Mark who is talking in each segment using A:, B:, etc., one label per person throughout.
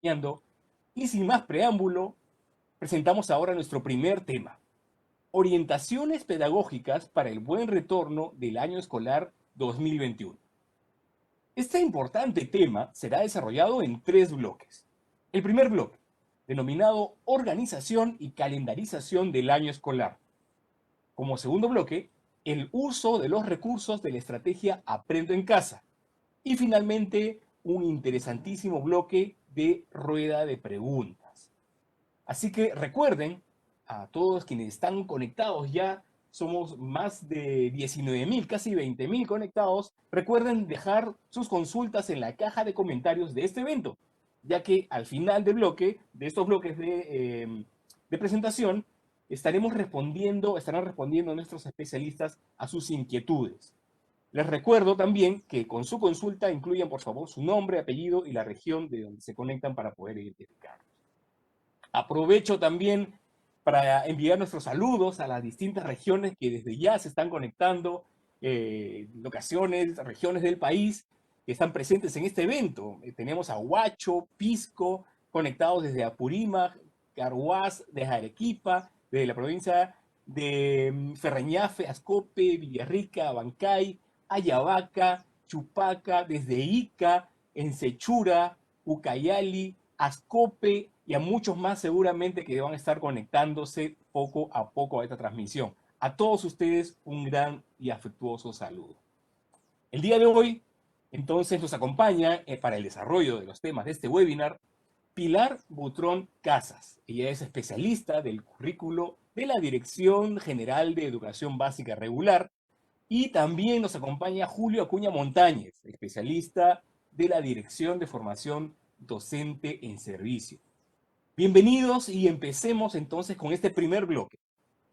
A: Y sin más preámbulo, presentamos ahora nuestro primer tema: orientaciones pedagógicas para el buen retorno del año escolar 2021. Este importante tema será desarrollado en 3 bloques. El primer bloque, denominado organización y calendarización del año escolar. Como segundo bloque, el uso de los recursos de la estrategia Aprendo en Casa. Y finalmente, un interesantísimo bloque de rueda de preguntas. Así que recuerden, a todos quienes están conectados ya, somos más de 19.000, casi 20.000 conectados, recuerden dejar sus consultas en la caja de comentarios de este evento, ya que al final del bloque, de estos bloques de presentación, estarán respondiendo nuestros especialistas a sus inquietudes. Les recuerdo también que con su consulta incluyan, por favor, su nombre, apellido y la región de donde se conectan para poder identificar. Aprovecho también para enviar nuestros saludos a las distintas regiones que desde ya se están conectando, locaciones, regiones del país que están presentes en este evento. Tenemos a Huacho, Pisco, conectados desde Apurímac, Carhuaz, desde Arequipa, desde la provincia de Ferreñafe, Ascope, Villarrica, Abancay, Ayabaca, Chupaca, desde Ica, Ensechura, Ucayali, Ascope y a muchos más seguramente que van a estar conectándose poco a esta transmisión. A todos ustedes un gran y afectuoso saludo. El día de hoy, entonces, nos acompaña para el desarrollo de los temas de este webinar Pilar Butrón Casas. Ella es especialista del currículo de la Dirección General de Educación Básica Regular. Y también nos acompaña Julio Acuña Montañez, especialista de la Dirección de Formación Docente en Servicio. Bienvenidos y empecemos entonces con este primer bloque,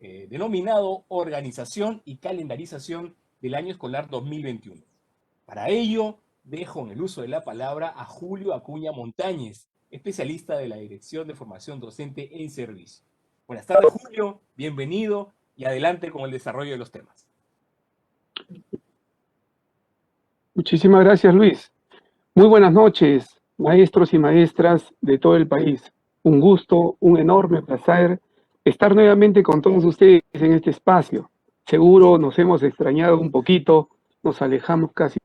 A: denominado Organización y Calendarización del Año Escolar 2021. Para ello, dejo en el uso de la palabra a Julio Acuña Montañez, especialista de la Dirección de Formación Docente en Servicio. Buenas tardes, Julio, bienvenido y adelante con el desarrollo de los temas.
B: Muchísimas gracias, Luis. Muy buenas noches, maestros y maestras de todo el país. Un gusto, un enorme placer estar nuevamente con todos ustedes en este espacio. Seguro nos hemos extrañado un poquito, nos alejamos casi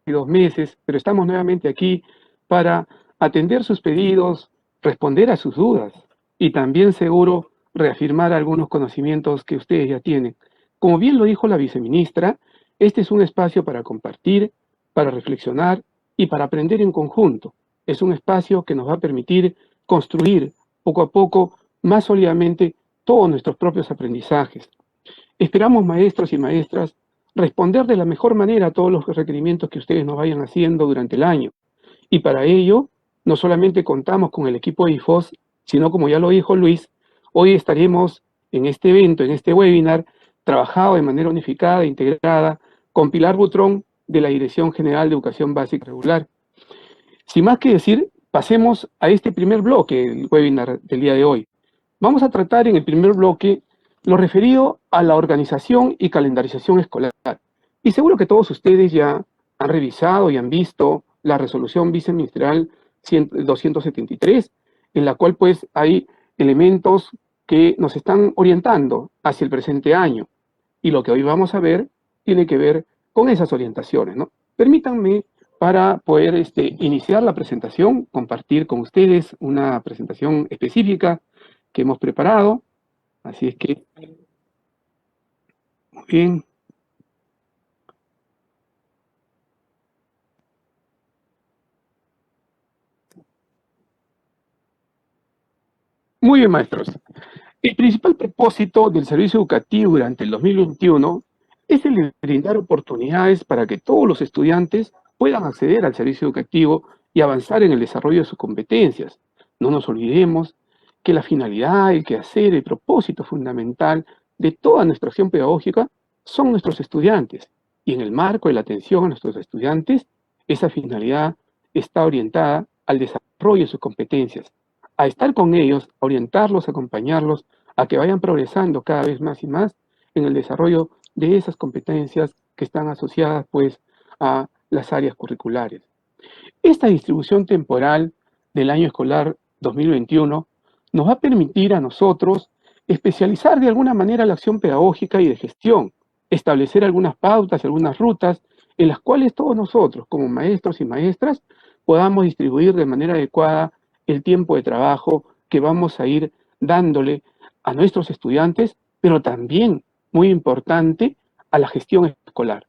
B: 2 meses, pero estamos nuevamente aquí para atender sus pedidos, responder a sus dudas y también seguro reafirmar algunos conocimientos que ustedes ya tienen. Como bien lo dijo la viceministra, este es un espacio para compartir, para reflexionar y para aprender en conjunto. Es un espacio que nos va a permitir construir poco a poco, más sólidamente, todos nuestros propios aprendizajes. Esperamos, maestros y maestras, responder de la mejor manera a todos los requerimientos que ustedes nos vayan haciendo durante el año. Y para ello, no solamente contamos con el equipo de IFOS, sino como ya lo dijo Luis, hoy estaremos en este evento, en este webinar, trabajado de manera unificada e integrada con Pilar Butrón de la Dirección General de Educación Básica Regular. Sin más que decir, pasemos a este primer bloque del webinar del día de hoy. Vamos a tratar en el primer bloque lo referido a la organización y calendarización escolar. Y seguro que todos ustedes ya han revisado y han visto la resolución viceministerial 273, en la cual pues hay elementos que nos están orientando hacia el presente año. Y lo que hoy vamos a ver tiene que ver con esas orientaciones, ¿no? Permítanme, para poder iniciar la presentación, compartir con ustedes una presentación específica que hemos preparado. Así es que, muy bien. Muy bien, maestros. El principal propósito del servicio educativo durante el 2021 es el de brindar oportunidades para que todos los estudiantes puedan acceder al servicio educativo y avanzar en el desarrollo de sus competencias. No nos olvidemos que la finalidad, el quehacer, el propósito fundamental de toda nuestra acción pedagógica son nuestros estudiantes. Y en el marco de la atención a nuestros estudiantes, esa finalidad está orientada al desarrollo de sus competencias, a estar con ellos, a orientarlos, a acompañarlos, a que vayan progresando cada vez más y más en el desarrollo de esas competencias que están asociadas pues a las áreas curriculares. Esta distribución temporal del año escolar 2021 nos va a permitir a nosotros especializar de alguna manera la acción pedagógica y de gestión, establecer algunas pautas, algunas rutas en las cuales todos nosotros, como maestros y maestras, podamos distribuir de manera adecuada el tiempo de trabajo que vamos a ir dándole a nuestros estudiantes, pero también, muy importante, a la gestión escolar.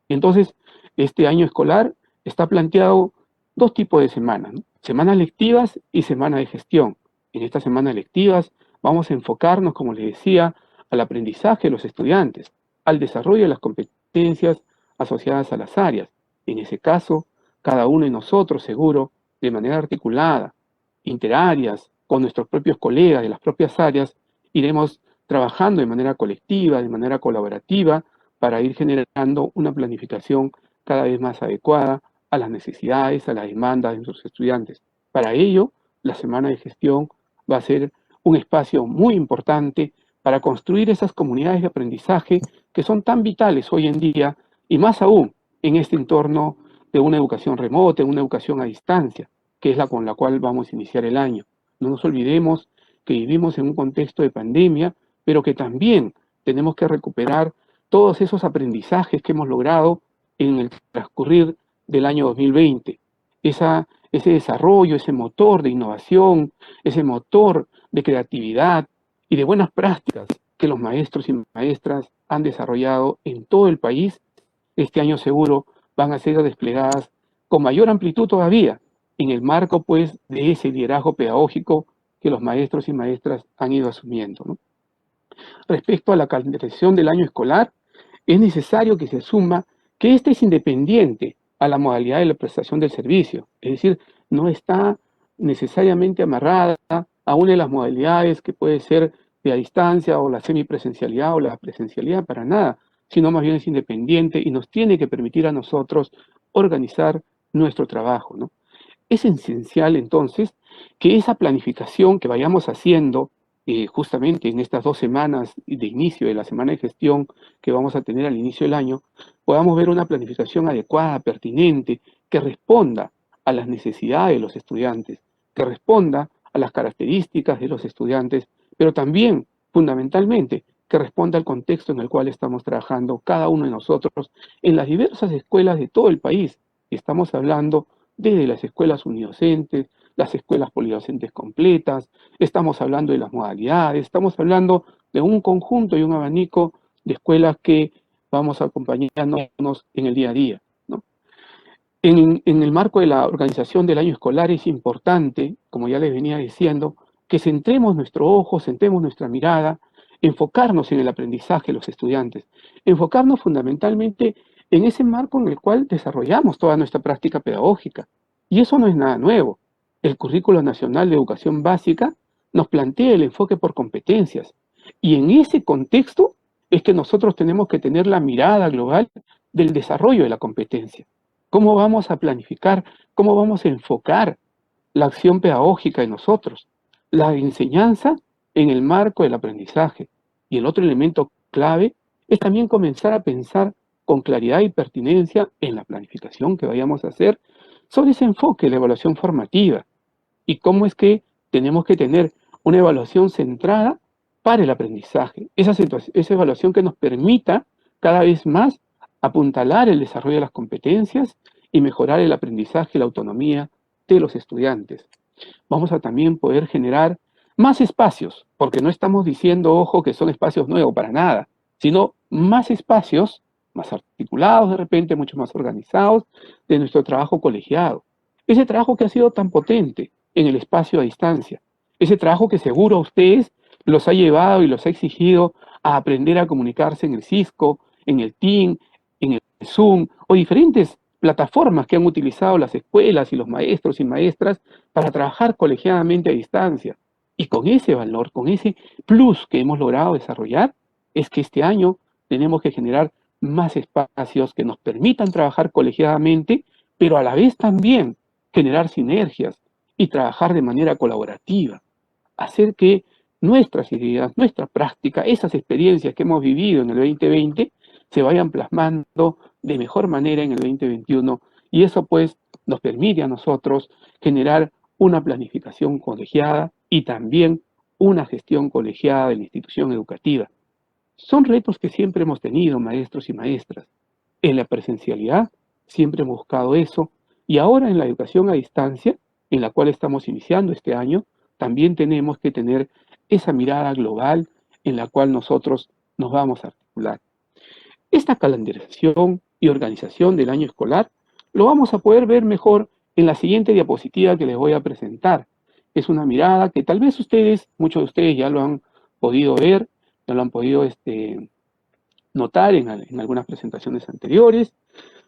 B: Entonces, este año escolar está planteado dos tipos de semanas, ¿no? Semanas lectivas y semana de gestión. En estas semanas lectivas vamos a enfocarnos, como les decía, al aprendizaje de los estudiantes, al desarrollo de las competencias asociadas a las áreas. En ese caso, cada uno de nosotros, seguro, de manera articulada, interáreas, con nuestros propios colegas de las propias áreas, iremos trabajando de manera colectiva, de manera colaborativa, para ir generando una planificación cada vez más adecuada a las necesidades, a las demandas de nuestros estudiantes. Para ello, la semana de gestión va a ser un espacio muy importante para construir esas comunidades de aprendizaje que son tan vitales hoy en día y más aún en este entorno de una educación remota, una educación a distancia, que es la con la cual vamos a iniciar el año. No nos olvidemos que vivimos en un contexto de pandemia, pero que también tenemos que recuperar todos esos aprendizajes que hemos logrado en el transcurrir del año 2020. Ese desarrollo, ese motor de innovación, ese motor de creatividad y de buenas prácticas que los maestros y maestras han desarrollado en todo el país, este año seguro van a ser desplegadas con mayor amplitud todavía, en el marco pues de ese liderazgo pedagógico que los maestros y maestras han ido asumiendo, ¿no? Respecto a la calendarización del año escolar, es necesario que se asuma que ésta es independiente a la modalidad de la prestación del servicio, es decir, no está necesariamente amarrada a una de las modalidades que puede ser de a distancia o la semipresencialidad o la presencialidad, para nada, sino más bien es independiente y nos tiene que permitir a nosotros organizar nuestro trabajo, ¿no? Es esencial entonces que esa planificación que vayamos haciendo justamente en estas 2 semanas de inicio de la semana de gestión que vamos a tener al inicio del año, podamos ver una planificación adecuada, pertinente, que responda a las necesidades de los estudiantes, que responda a las características de los estudiantes, pero también, fundamentalmente, que responda al contexto en el cual estamos trabajando cada uno de nosotros en las diversas escuelas de todo el país. Estamos hablando desde las escuelas unidocentes, las escuelas polidocentes completas, estamos hablando de las modalidades, estamos hablando de un conjunto y un abanico de escuelas que vamos acompañándonos en el día a día, ¿no? En el marco de la organización del año escolar es importante, como ya les venía diciendo, que centremos nuestro ojo, centremos nuestra mirada, enfocarnos en el aprendizaje de los estudiantes, enfocarnos fundamentalmente en ese marco en el cual desarrollamos toda nuestra práctica pedagógica. Y eso no es nada nuevo. El Currículo Nacional de Educación Básica nos plantea el enfoque por competencias. Y en ese contexto es que nosotros tenemos que tener la mirada global del desarrollo de la competencia. ¿Cómo vamos a planificar? ¿Cómo vamos a enfocar la acción pedagógica de nosotros? La enseñanza en el marco del aprendizaje. Y el otro elemento clave es también comenzar a pensar con claridad y pertinencia en la planificación que vayamos a hacer sobre ese enfoque de la evaluación formativa y cómo es que tenemos que tener una evaluación centrada para el aprendizaje. Esa evaluación que nos permita cada vez más apuntalar el desarrollo de las competencias y mejorar el aprendizaje y la autonomía de los estudiantes. Vamos a también poder generar más espacios, porque no estamos diciendo, ojo, que son espacios nuevos para nada, sino más espacios, más articulados de repente, mucho más organizados, de nuestro trabajo colegiado. Ese trabajo que ha sido tan potente en el espacio a distancia, ese trabajo que seguro a ustedes los ha llevado y los ha exigido a aprender a comunicarse en el Cisco, en el Team, en el Zoom o diferentes plataformas que han utilizado las escuelas y los maestros y maestras para trabajar colegiadamente a distancia. Y con ese valor, con ese plus que hemos logrado desarrollar, es que este año tenemos que generar más espacios que nos permitan trabajar colegiadamente, pero a la vez también generar sinergias y trabajar de manera colaborativa, hacer que nuestras ideas, nuestra práctica, esas experiencias que hemos vivido en el 2020 se vayan plasmando de mejor manera en el 2021 y eso pues nos permite a nosotros generar una planificación colegiada y también una gestión colegiada de la institución educativa. Son retos que siempre hemos tenido, maestros y maestras. En la presencialidad siempre hemos buscado eso, y ahora en la educación a distancia, en la cual estamos iniciando este año, también tenemos que tener esa mirada global en la cual nosotros nos vamos a articular. Esta calendarización y organización del año escolar lo vamos a poder ver mejor en la siguiente diapositiva que les voy a presentar. Es una mirada que tal vez ustedes, muchos de ustedes ya lo han podido ver, ya lo han podido notar en algunas presentaciones anteriores,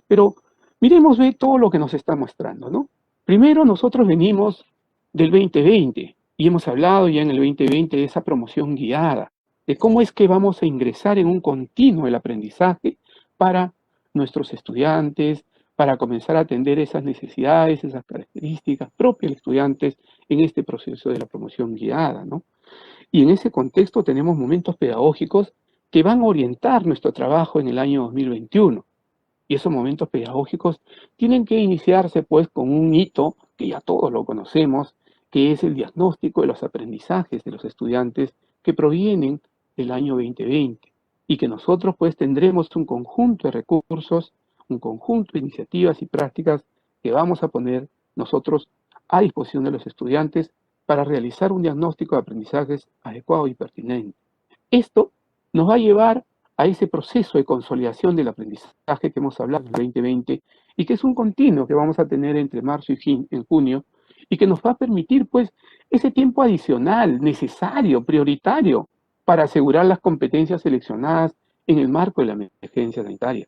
B: pero miremos todo lo que nos está mostrando, ¿no? Primero, nosotros venimos del 2020 y hemos hablado ya en el 2020 de esa promoción guiada, de cómo es que vamos a ingresar en un continuo del aprendizaje para nuestros estudiantes, para comenzar a atender esas necesidades, esas características propias de estudiantes en este proceso de la promoción guiada, ¿no? Y en ese contexto tenemos momentos pedagógicos que van a orientar nuestro trabajo en el año 2021. Y esos momentos pedagógicos tienen que iniciarse pues con un hito que ya todos lo conocemos, que es el diagnóstico de los aprendizajes de los estudiantes que provienen del año 2020 y que nosotros pues tendremos un conjunto de recursos, un conjunto de iniciativas y prácticas que vamos a poner nosotros a disposición de los estudiantes para realizar un diagnóstico de aprendizajes adecuado y pertinente. Esto nos va a llevar a ese proceso de consolidación del aprendizaje que hemos hablado en el 2020 y que es un continuo que vamos a tener entre marzo y en junio y que nos va a permitir pues ese tiempo adicional, necesario, prioritario para asegurar las competencias seleccionadas en el marco de la emergencia sanitaria.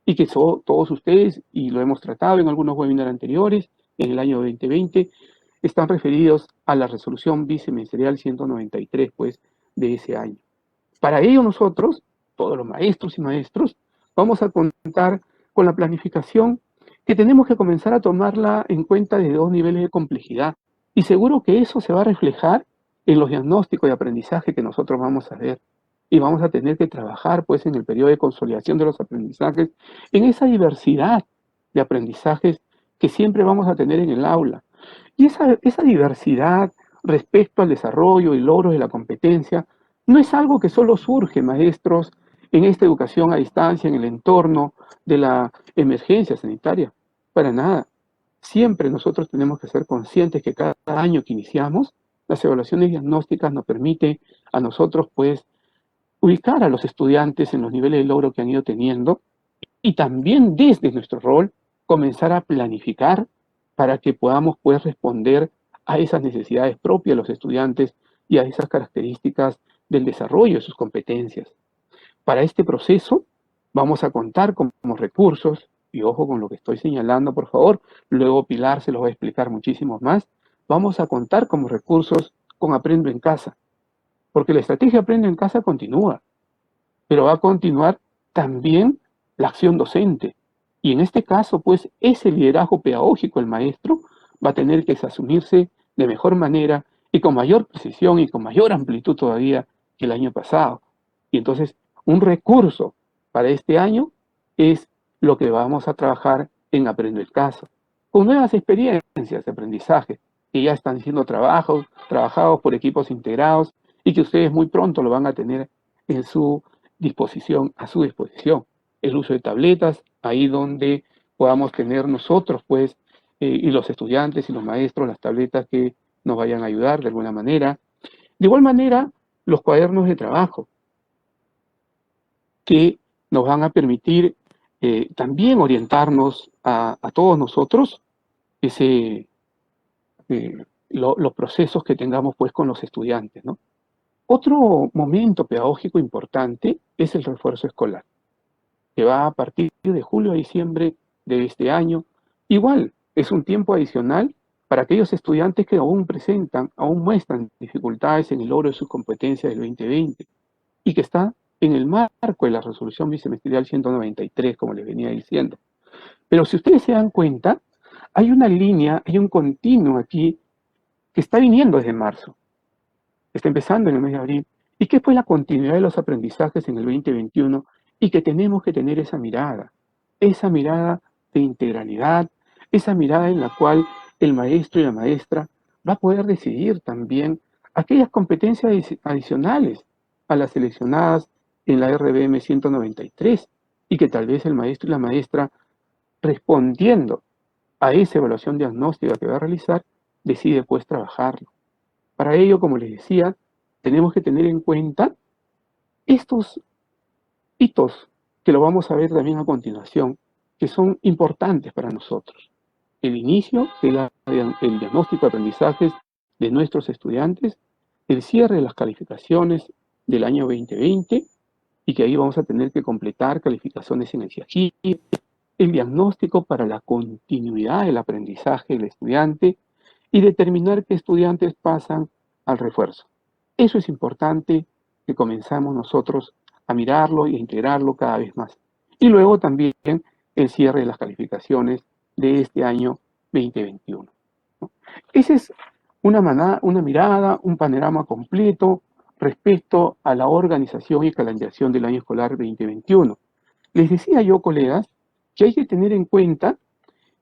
B: Y que todos ustedes, y lo hemos tratado en algunos webinars anteriores, en el año 2020, están referidos a la resolución viceministerial 193 pues, de ese año. Para ello nosotros, todos los maestros y maestros, vamos a contar con la planificación que tenemos que comenzar a tomarla en cuenta de dos niveles de complejidad. Y seguro que eso se va a reflejar en los diagnósticos de aprendizaje que nosotros vamos a ver. Y vamos a tener que trabajar pues en el periodo de consolidación de los aprendizajes, en esa diversidad de aprendizajes que siempre vamos a tener en el aula. Y esa diversidad respecto al desarrollo y logros de la competencia no es algo que solo surge, maestros, en esta educación a distancia, en el entorno de la emergencia sanitaria. Para nada. Siempre nosotros tenemos que ser conscientes que cada año que iniciamos, las evaluaciones diagnósticas nos permiten a nosotros, pues, ubicar a los estudiantes en los niveles de logro que han ido teniendo y también desde nuestro rol comenzar a planificar para que podamos, pues, responder a esas necesidades propias de los estudiantes y a esas características del desarrollo de sus competencias. Para este proceso vamos a contar con recursos, y ojo con lo que estoy señalando, por favor, luego Pilar se los va a explicar muchísimo más, vamos a contar como recursos con Aprendo en Casa, porque la estrategia Aprendo en Casa continúa, pero va a continuar también la acción docente. Y en este caso, pues, ese liderazgo pedagógico, el maestro, va a tener que asumirse de mejor manera y con mayor precisión y con mayor amplitud todavía que el año pasado. Y entonces, un recurso para este año es lo que vamos a trabajar en Aprendo en Casa, con nuevas experiencias de aprendizaje que ya están siendo trabajados por equipos integrados y que ustedes muy pronto lo van a tener en su disposición, a su disposición. El uso de tabletas, ahí donde podamos tener nosotros, pues, y los estudiantes y los maestros, las tabletas que nos vayan a ayudar de alguna manera. De igual manera, los cuadernos de trabajo, que nos van a permitir también orientarnos a todos nosotros los procesos que tengamos pues con los estudiantes, ¿no? Otro momento pedagógico importante es el refuerzo escolar, que va a partir de julio a diciembre de este año. Igual, es un tiempo adicional para aquellos estudiantes que aún muestran dificultades en el logro de sus competencias del 2020 y que está en el marco de la resolución viceministerial 193, como les venía diciendo. Pero si ustedes se dan cuenta, hay una línea, hay un continuo aquí que está viniendo desde marzo. Está empezando en el mes de abril, y que fue la continuidad de los aprendizajes en el 2021 y que tenemos que tener esa mirada de integralidad, esa mirada en la cual el maestro y la maestra va a poder decidir también aquellas competencias adicionales a las seleccionadas en la RBM 193 y que tal vez el maestro y la maestra, respondiendo a esa evaluación diagnóstica que va a realizar, decide pues trabajarlo. Para ello, como les decía, tenemos que tener en cuenta estos hitos que lo vamos a ver también a continuación, que son importantes para nosotros. El inicio del diagnóstico de aprendizajes de nuestros estudiantes, el cierre de las calificaciones del año 2020 y que ahí vamos a tener que completar calificaciones en el CIAGI, el diagnóstico para la continuidad del aprendizaje del estudiante y determinar qué estudiantes pasan al refuerzo. Eso es importante que comenzamos nosotros a mirarlo y a integrarlo cada vez más. Y luego también el cierre de las calificaciones de este año 2021. ¿No? Esa es una mirada, un panorama completo respecto a la organización y calendarización del año escolar 2021. Les decía yo, colegas, que hay que tener en cuenta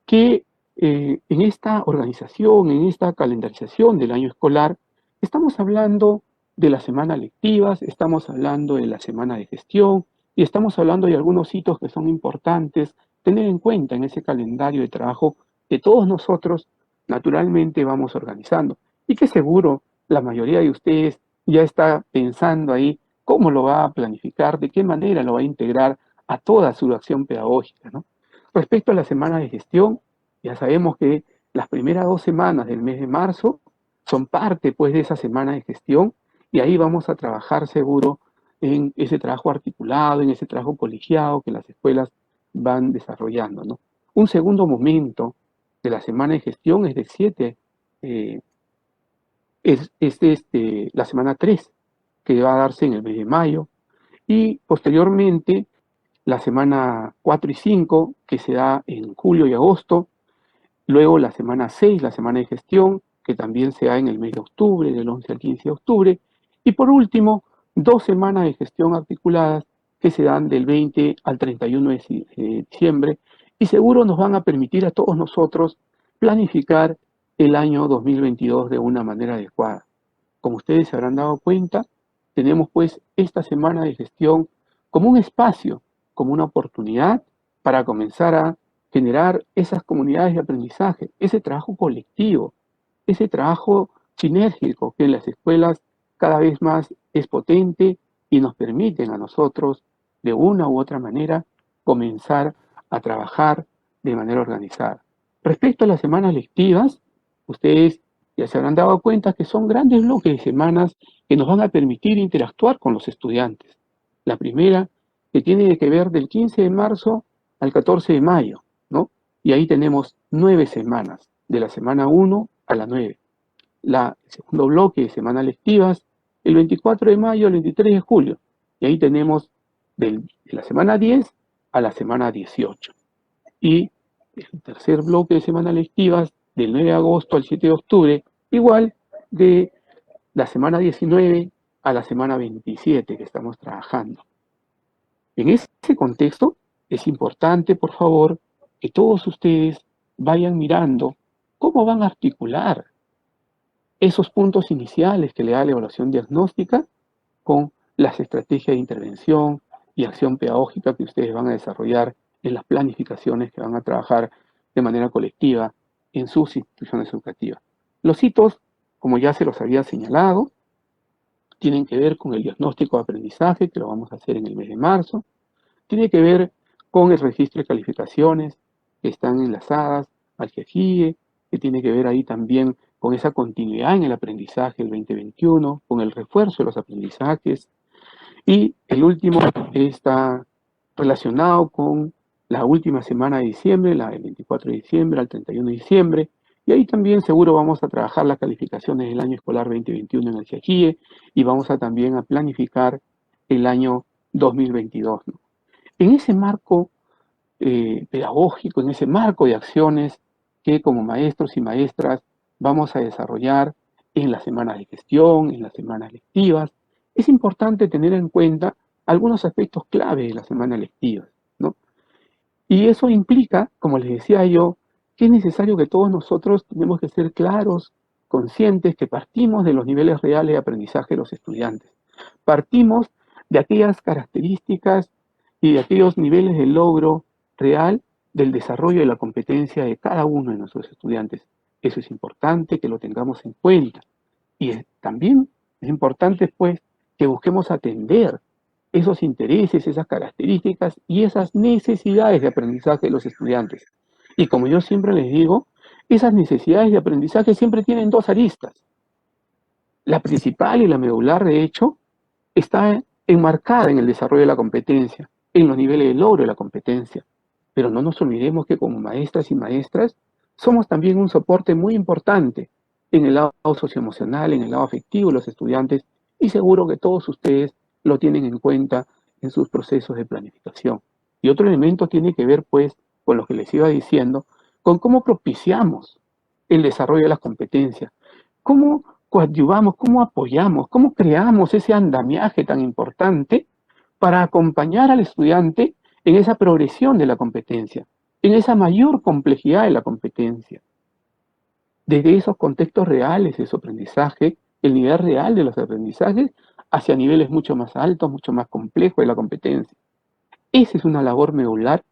B: que en esta organización, en esta calendarización del año escolar, estamos hablando de las semanas lectivas, estamos hablando de la semana de gestión y estamos hablando de algunos hitos que son importantes tener en cuenta en ese calendario de trabajo que todos nosotros naturalmente vamos organizando y que seguro la mayoría de ustedes ya está pensando ahí cómo lo va a planificar, de qué manera lo va a integrar a toda su acción pedagógica, ¿no? Respecto a la semana de gestión, ya sabemos que las primeras 2 semanas del mes de marzo son parte pues de esa semana de gestión y ahí vamos a trabajar seguro en ese trabajo articulado, en ese trabajo colegiado que las escuelas van desarrollando, ¿no? Un segundo momento de la semana de gestión es del 7, la semana 3, que va a darse en el mes de mayo, y posteriormente la semana 4 y 5, que se da en julio y agosto, luego la semana 6, la semana de gestión, que también se da en el mes de octubre, del 11 al 15 de octubre, y por último, 2 semanas de gestión articuladas que se dan del 20 al 31 de diciembre, y seguro nos van a permitir a todos nosotros planificar el año 2022 de una manera adecuada. Como ustedes se habrán dado cuenta, tenemos pues esta semana de gestión como un espacio, como una oportunidad para comenzar a generar esas comunidades de aprendizaje, ese trabajo colectivo, ese trabajo sinérgico que en las escuelas cada vez más es potente y nos permiten a nosotros, de una u otra manera, comenzar a trabajar de manera organizada. Respecto a las semanas lectivas, ustedes ya se habrán dado cuenta que son grandes bloques de semanas que nos van a permitir interactuar con los estudiantes. La primera, que tiene que ver del 15 de marzo al 14 de mayo, ¿no? Y ahí tenemos 9 semanas, de la semana 1 a la 9. El segundo bloque de semanas lectivas, el 24 de mayo al 23 de julio. Y ahí tenemos de la semana 10 a la semana 18. Y el tercer bloque de semanas lectivas, del 9 de agosto al 7 de octubre, igual de la semana 19 a la semana 27 que estamos trabajando. En ese contexto, es importante, por favor, que todos ustedes vayan mirando cómo van a articular esos puntos iniciales que le da la evaluación diagnóstica con las estrategias de intervención y acción pedagógica que ustedes van a desarrollar en las planificaciones que van a trabajar de manera colectiva en sus instituciones educativas. Los hitos, como ya se los había señalado, tienen que ver con el diagnóstico de aprendizaje, que lo vamos a hacer en el mes de marzo, tiene que ver con el registro de calificaciones que están enlazadas al GEGIE, que tiene que ver ahí también con esa continuidad en el aprendizaje del 2021, con el refuerzo de los aprendizajes. Y el último está relacionado con la última semana de diciembre, la del 24 de diciembre al 31 de diciembre, y ahí también seguro vamos a trabajar las calificaciones del año escolar 2021 en el GEGIE y vamos a también a planificar el año 2022, ¿no? En ese marco pedagógico, en ese marco de acciones que como maestros y maestras vamos a desarrollar en las semanas de gestión, en las semanas lectivas, es importante tener en cuenta algunos aspectos clave de las semanas lectivas, ¿no? Y eso implica, como les decía yo, que es necesario que todos nosotros tenemos que ser claros conscientes que partimos de los niveles reales de aprendizaje de los estudiantes. Partimos de aquellas características y de aquellos niveles de logro real del desarrollo de la competencia de cada uno de nuestros estudiantes. Eso es importante que lo tengamos en cuenta. Y también es importante, pues, que busquemos atender esos intereses, esas características y esas necesidades de aprendizaje de los estudiantes. Y como yo siempre les digo, esas necesidades de aprendizaje siempre tienen dos aristas. La principal y la medular, de hecho, está enmarcada en el desarrollo de la competencia, en los niveles de logro de la competencia. Pero no nos olvidemos que como maestras y maestras somos también un soporte muy importante en el lado socioemocional, en el lado afectivo de los estudiantes, y seguro que todos ustedes lo tienen en cuenta en sus procesos de planificación. Y otro elemento tiene que ver, pues, con lo que les iba diciendo, con cómo propiciamos el desarrollo de las competencias, cómo coadyuvamos, cómo apoyamos, cómo creamos ese andamiaje tan importante para acompañar al estudiante en esa progresión de la competencia, en esa mayor complejidad de la competencia. Desde esos contextos reales de su aprendizaje, el nivel real de los aprendizajes, hacia niveles mucho más altos, mucho más complejos de la competencia. Esa es una labor medular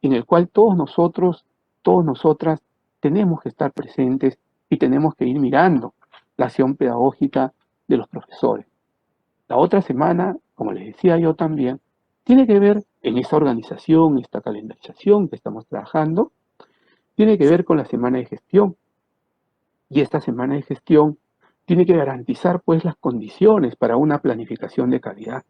B: en el cual todos nosotros, todas nosotras, tenemos que estar presentes y tenemos que ir mirando la acción pedagógica de los profesores. La otra semana, como les decía yo también, tiene que ver en esta organización, esta calendarización que estamos trabajando, tiene que ver con la semana de gestión. Y esta semana de gestión tiene que garantizar pues las condiciones para una planificación de calidad.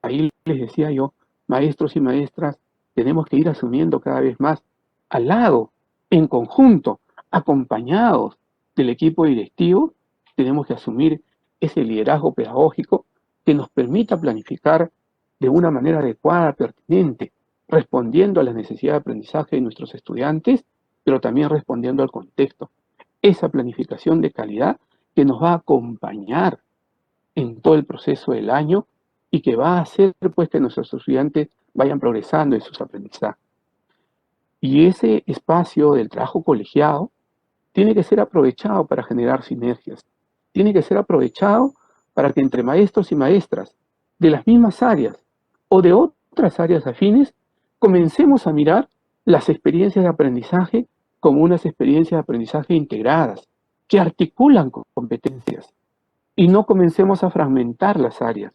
B: Ahí les decía yo, maestros y maestras, tenemos que ir asumiendo cada vez más al lado, en conjunto, acompañados del equipo directivo, tenemos que asumir ese liderazgo pedagógico que nos permita planificar de una manera adecuada, pertinente, respondiendo a las necesidades de aprendizaje de nuestros estudiantes, pero también respondiendo al contexto. Esa planificación de calidad que nos va a acompañar en todo el proceso del año y que va a hacer pues que nuestros estudiantes vayan progresando en sus aprendizajes. Y ese espacio del trabajo colegiado tiene que ser aprovechado para generar sinergias. Tiene que ser aprovechado para que entre maestros y maestras de las mismas áreas o de otras áreas afines comencemos a mirar las experiencias de aprendizaje como unas experiencias de aprendizaje integradas, que articulan competencias y no comencemos a fragmentar las áreas,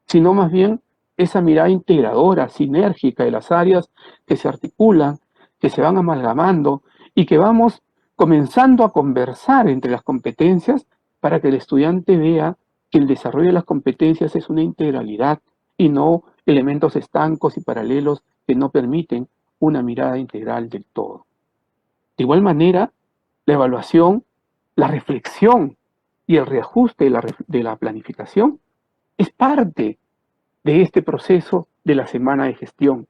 B: sino más bien esa mirada integradora, sinérgica de las áreas que se articulan, que se van amalgamando y que vamos comenzando a conversar entre las competencias para que el estudiante vea que el desarrollo de las competencias es una integralidad y no elementos estancos y paralelos que no permiten una mirada integral del todo. De igual manera, la evaluación, la reflexión y el reajuste de la planificación es parte de este proceso de la semana de gestión.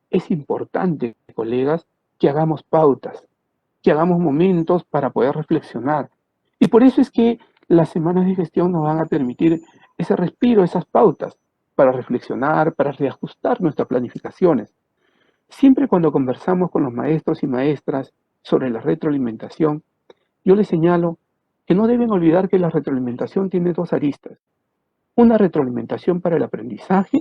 B: Es importante, colegas, que hagamos pautas, que hagamos momentos para poder reflexionar. Y por eso es que las semanas de gestión nos van a permitir ese respiro, esas pautas, para reflexionar, para reajustar nuestras planificaciones. Siempre cuando conversamos con los maestros y maestras sobre la retroalimentación, yo les señalo que no deben olvidar que la retroalimentación tiene dos aristas. Una retroalimentación para el aprendizaje,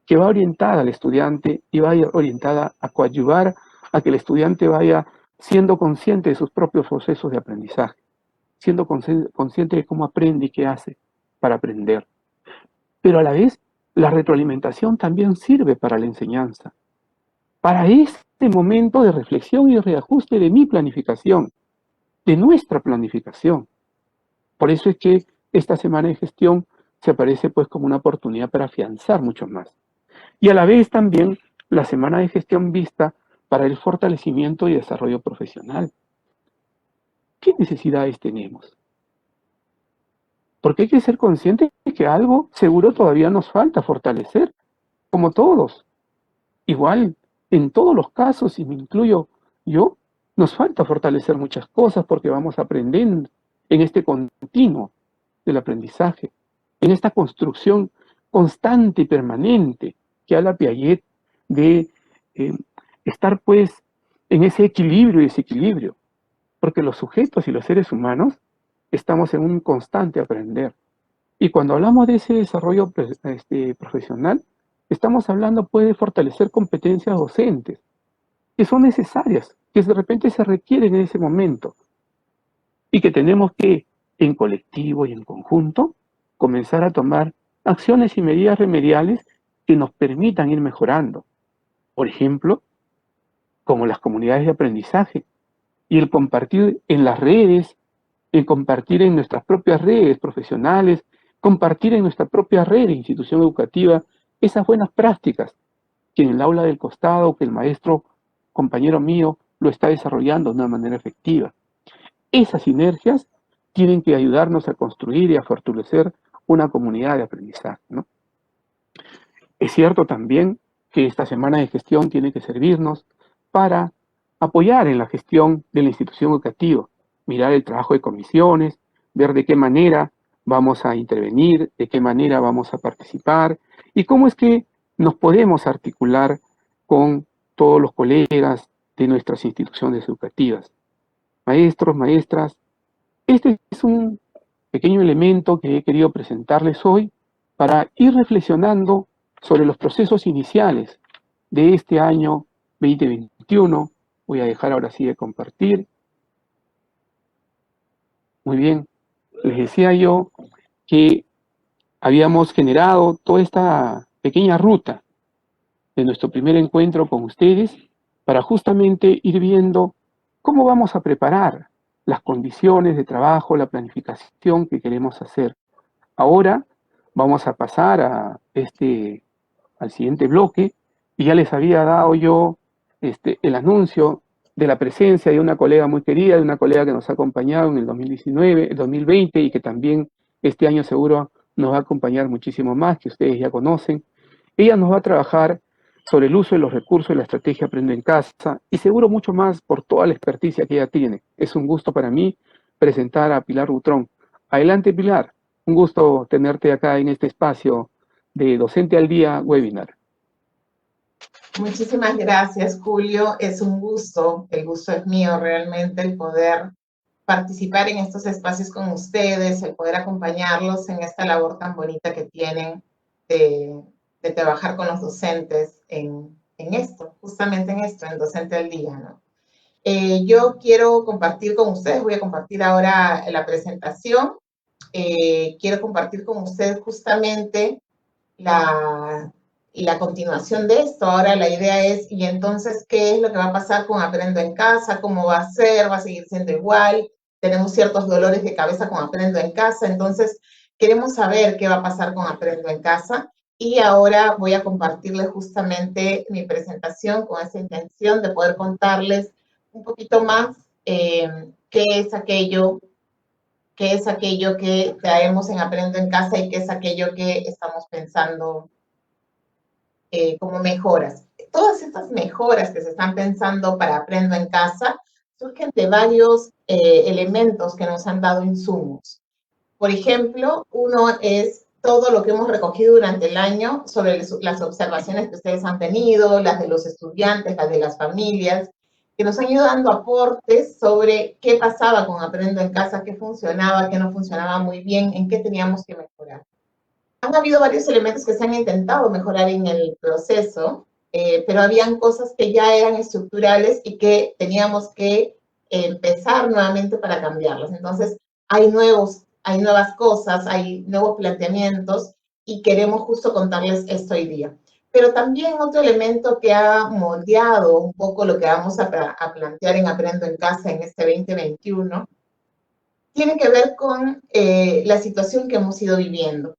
B: que va orientada al estudiante y va orientada a coadyuvar a que el estudiante vaya siendo consciente de sus propios procesos de aprendizaje, siendo consciente de cómo aprende y qué hace para aprender. Pero a la vez, la retroalimentación también sirve para la enseñanza, para este momento de reflexión y de reajuste de mi planificación, de nuestra planificación. Por eso es que esta semana de gestión se aparece pues como una oportunidad para afianzar mucho más. Y a la vez también la semana de gestión vista para el fortalecimiento y desarrollo profesional. ¿Qué necesidades tenemos? Porque hay que ser conscientes de que algo seguro todavía nos falta fortalecer, como todos. Igual, en todos los casos, y me incluyo yo, nos falta fortalecer muchas cosas porque vamos aprendiendo en este continuo del aprendizaje, en esta construcción constante y permanente que habla Piaget de estar pues en ese equilibrio y desequilibrio, porque los sujetos y los seres humanos estamos en un constante aprender. Y cuando hablamos de ese desarrollo profesional, estamos hablando pues de fortalecer competencias docentes que son necesarias, que de repente se requieren en ese momento y que tenemos que, en colectivo y en conjunto, comenzar a tomar acciones y medidas remediales que nos permitan ir mejorando. Por ejemplo, como las comunidades de aprendizaje y el compartir en las redes, el compartir en nuestras propias redes profesionales, compartir en nuestra propia red de institución educativa esas buenas prácticas que en el aula del costado, que el maestro, compañero mío, lo está desarrollando de una manera efectiva. Esas sinergias tienen que ayudarnos a construir y a fortalecer una comunidad de aprendizaje, ¿no? Es cierto también que esta semana de gestión tiene que servirnos para apoyar en la gestión de la institución educativa, mirar el trabajo de comisiones, ver de qué manera vamos a intervenir, de qué manera vamos a participar y cómo es que nos podemos articular con todos los colegas de nuestras instituciones educativas. Maestros, maestras, este es un pequeño elemento que he querido presentarles hoy para ir reflexionando sobre los procesos iniciales de este año 2021. Voy a dejar ahora sí de compartir. Muy bien, les decía yo que habíamos generado toda esta pequeña ruta de nuestro primer encuentro con ustedes para justamente ir viendo cómo vamos a preparar las condiciones de trabajo, la planificación que queremos hacer. Ahora vamos a pasar al siguiente bloque y ya les había dado yo el anuncio de la presencia de una colega muy querida, de una colega que nos ha acompañado en el 2019, el 2020 y que también este año seguro nos va a acompañar muchísimo más, que ustedes ya conocen. Ella nos va a trabajar sobre el uso de los recursos de la estrategia Aprende en Casa y seguro mucho más por toda la experticia que ella tiene. Es un gusto para mí presentar a Pilar Butrón. Adelante, Pilar. Un gusto tenerte acá en este espacio de Docente al Día webinar.
C: Muchísimas gracias, Julio. Es un gusto, el gusto es mío realmente, el poder participar en estos espacios con ustedes, el poder acompañarlos en esta labor tan bonita que tienen de trabajar con los docentes en esto, justamente en esto, en Docente al Día, ¿no? Yo quiero compartir con ustedes, voy a compartir ahora la presentación. Quiero compartir con ustedes justamente la continuación de esto. Ahora la idea es, ¿y entonces qué es lo que va a pasar con Aprendo en Casa? ¿Cómo va a ser? ¿Va a seguir siendo igual? Tenemos ciertos dolores de cabeza con Aprendo en Casa, entonces queremos saber qué va a pasar con Aprendo en Casa. Y ahora voy a compartirles justamente mi presentación con esa intención de poder contarles un poquito más qué es aquello que traemos en Aprendo en Casa y qué es aquello que estamos pensando como mejoras. Todas estas mejoras que se están pensando para Aprendo en Casa surgen de varios elementos que nos han dado insumos. Por ejemplo, uno es todo lo que hemos recogido durante el año sobre las observaciones que ustedes han tenido, las de los estudiantes, las de las familias, que nos han ido dando aportes sobre qué pasaba con Aprendo en Casa, qué funcionaba, qué no funcionaba muy bien, en qué teníamos que mejorar. Han habido varios elementos que se han intentado mejorar en el proceso, pero habían cosas que ya eran estructurales y que teníamos que empezar nuevamente para cambiarlas. Entonces, hay nuevas cosas, hay nuevos planteamientos y queremos justo contarles esto hoy día. Pero también otro elemento que ha moldeado un poco lo que vamos a plantear en Aprendo en Casa en este 2021 tiene que ver con la situación que hemos ido viviendo.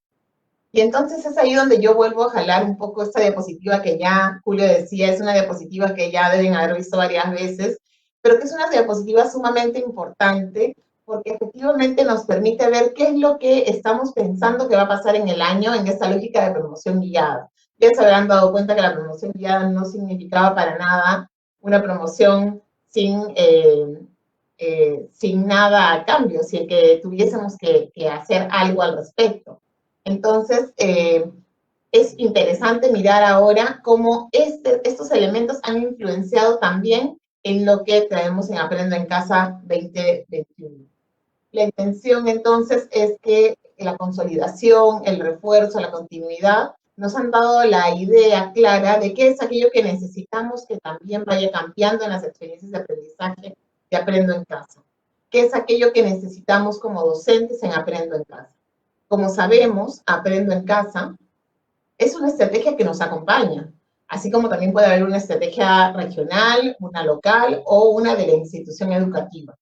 C: Y entonces es ahí donde yo vuelvo a jalar un poco esta diapositiva que ya Julio decía, es una diapositiva que ya deben haber visto varias veces, pero que es una diapositiva sumamente importante porque efectivamente nos permite ver qué es lo que estamos pensando que va a pasar en el año en esta lógica de promoción guiada. Ya se habrán dado cuenta que la promoción guiada no significaba para nada una promoción sin nada a cambio, sin que tuviésemos que hacer algo al respecto. Entonces, es interesante mirar ahora cómo estos elementos han influenciado también en lo que traemos en Aprendo en Casa 2021. La intención entonces es que la consolidación, el refuerzo, la continuidad nos han dado la idea clara de qué es aquello que necesitamos que también vaya cambiando en las experiencias de aprendizaje de Aprendo en Casa. ¿Qué es aquello que necesitamos como docentes en Aprendo en Casa? Como sabemos, Aprendo en Casa es una estrategia que nos acompaña, así como también puede haber una estrategia regional, una local o una de la institución educativa.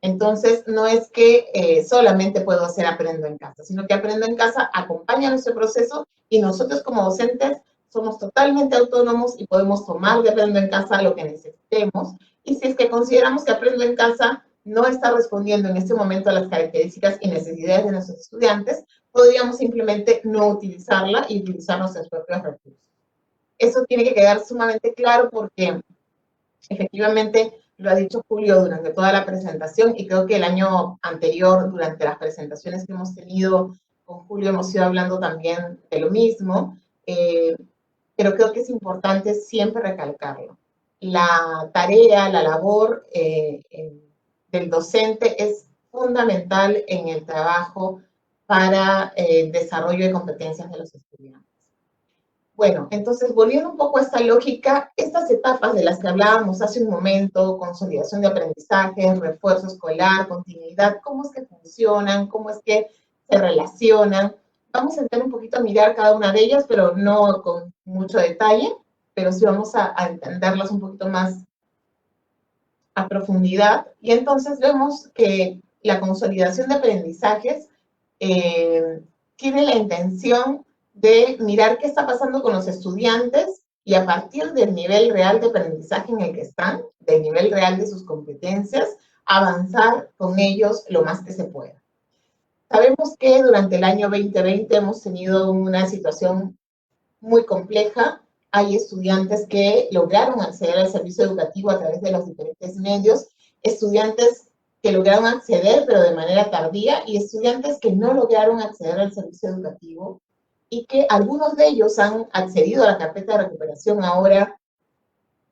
C: Entonces, no es que solamente puedo hacer Aprendo en Casa, sino que Aprendo en Casa acompaña nuestro proceso y nosotros como docentes somos totalmente autónomos y podemos tomar de Aprendo en Casa lo que necesitemos. Y si es que consideramos que Aprendo en Casa no está respondiendo en este momento a las características y necesidades de nuestros estudiantes, podríamos simplemente no utilizarla y utilizar nuestros propios recursos. Eso tiene que quedar sumamente claro porque efectivamente lo ha dicho Julio durante toda la presentación y creo que el año anterior, durante las presentaciones que hemos tenido con Julio, hemos ido hablando también de lo mismo, pero creo que es importante siempre recalcarlo. La tarea, la labor del docente es fundamental en el trabajo para el desarrollo de competencias de los estudiantes. Bueno, entonces, volviendo un poco a esta lógica, estas etapas de las que hablábamos hace un momento, consolidación de aprendizaje, refuerzo escolar, continuidad, ¿cómo es que funcionan? ¿Cómo es que se relacionan? Vamos a entrar un poquito a mirar cada una de ellas, pero no con mucho detalle, pero sí vamos a entenderlas un poquito más a profundidad. Y entonces vemos que la consolidación de aprendizajes tiene la intención de mirar qué está pasando con los estudiantes y a partir del nivel real de aprendizaje en el que están, del nivel real de sus competencias, avanzar con ellos lo más que se pueda. Sabemos que durante el año 2020 hemos tenido una situación muy compleja. Hay estudiantes que lograron acceder al servicio educativo a través de los diferentes medios, estudiantes que lograron acceder pero de manera tardía y estudiantes que no lograron acceder al servicio educativo y que algunos de ellos han accedido a la carpeta de recuperación ahora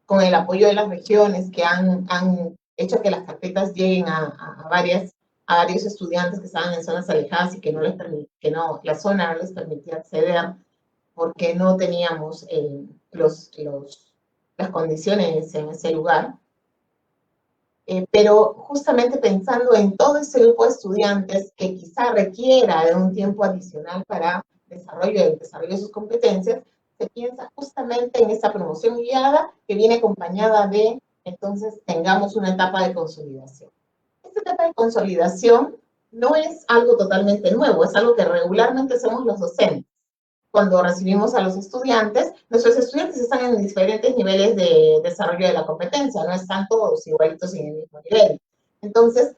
C: con el apoyo de las regiones que han hecho que las carpetas lleguen a varios estudiantes que estaban en zonas alejadas y que la zona no les permitía acceder porque no teníamos las condiciones en ese lugar. Pero justamente pensando en todo ese grupo de estudiantes que quizá requiera de un tiempo adicional para el desarrollo de sus competencias, se piensa justamente en esta promoción guiada que viene acompañada de, entonces, tengamos una etapa de consolidación. Esta etapa de consolidación no es algo totalmente nuevo, es algo que regularmente hacemos los docentes. Cuando recibimos a los estudiantes, nuestros estudiantes están en diferentes niveles de desarrollo de la competencia, no están todos igualitos en el mismo nivel. Entonces,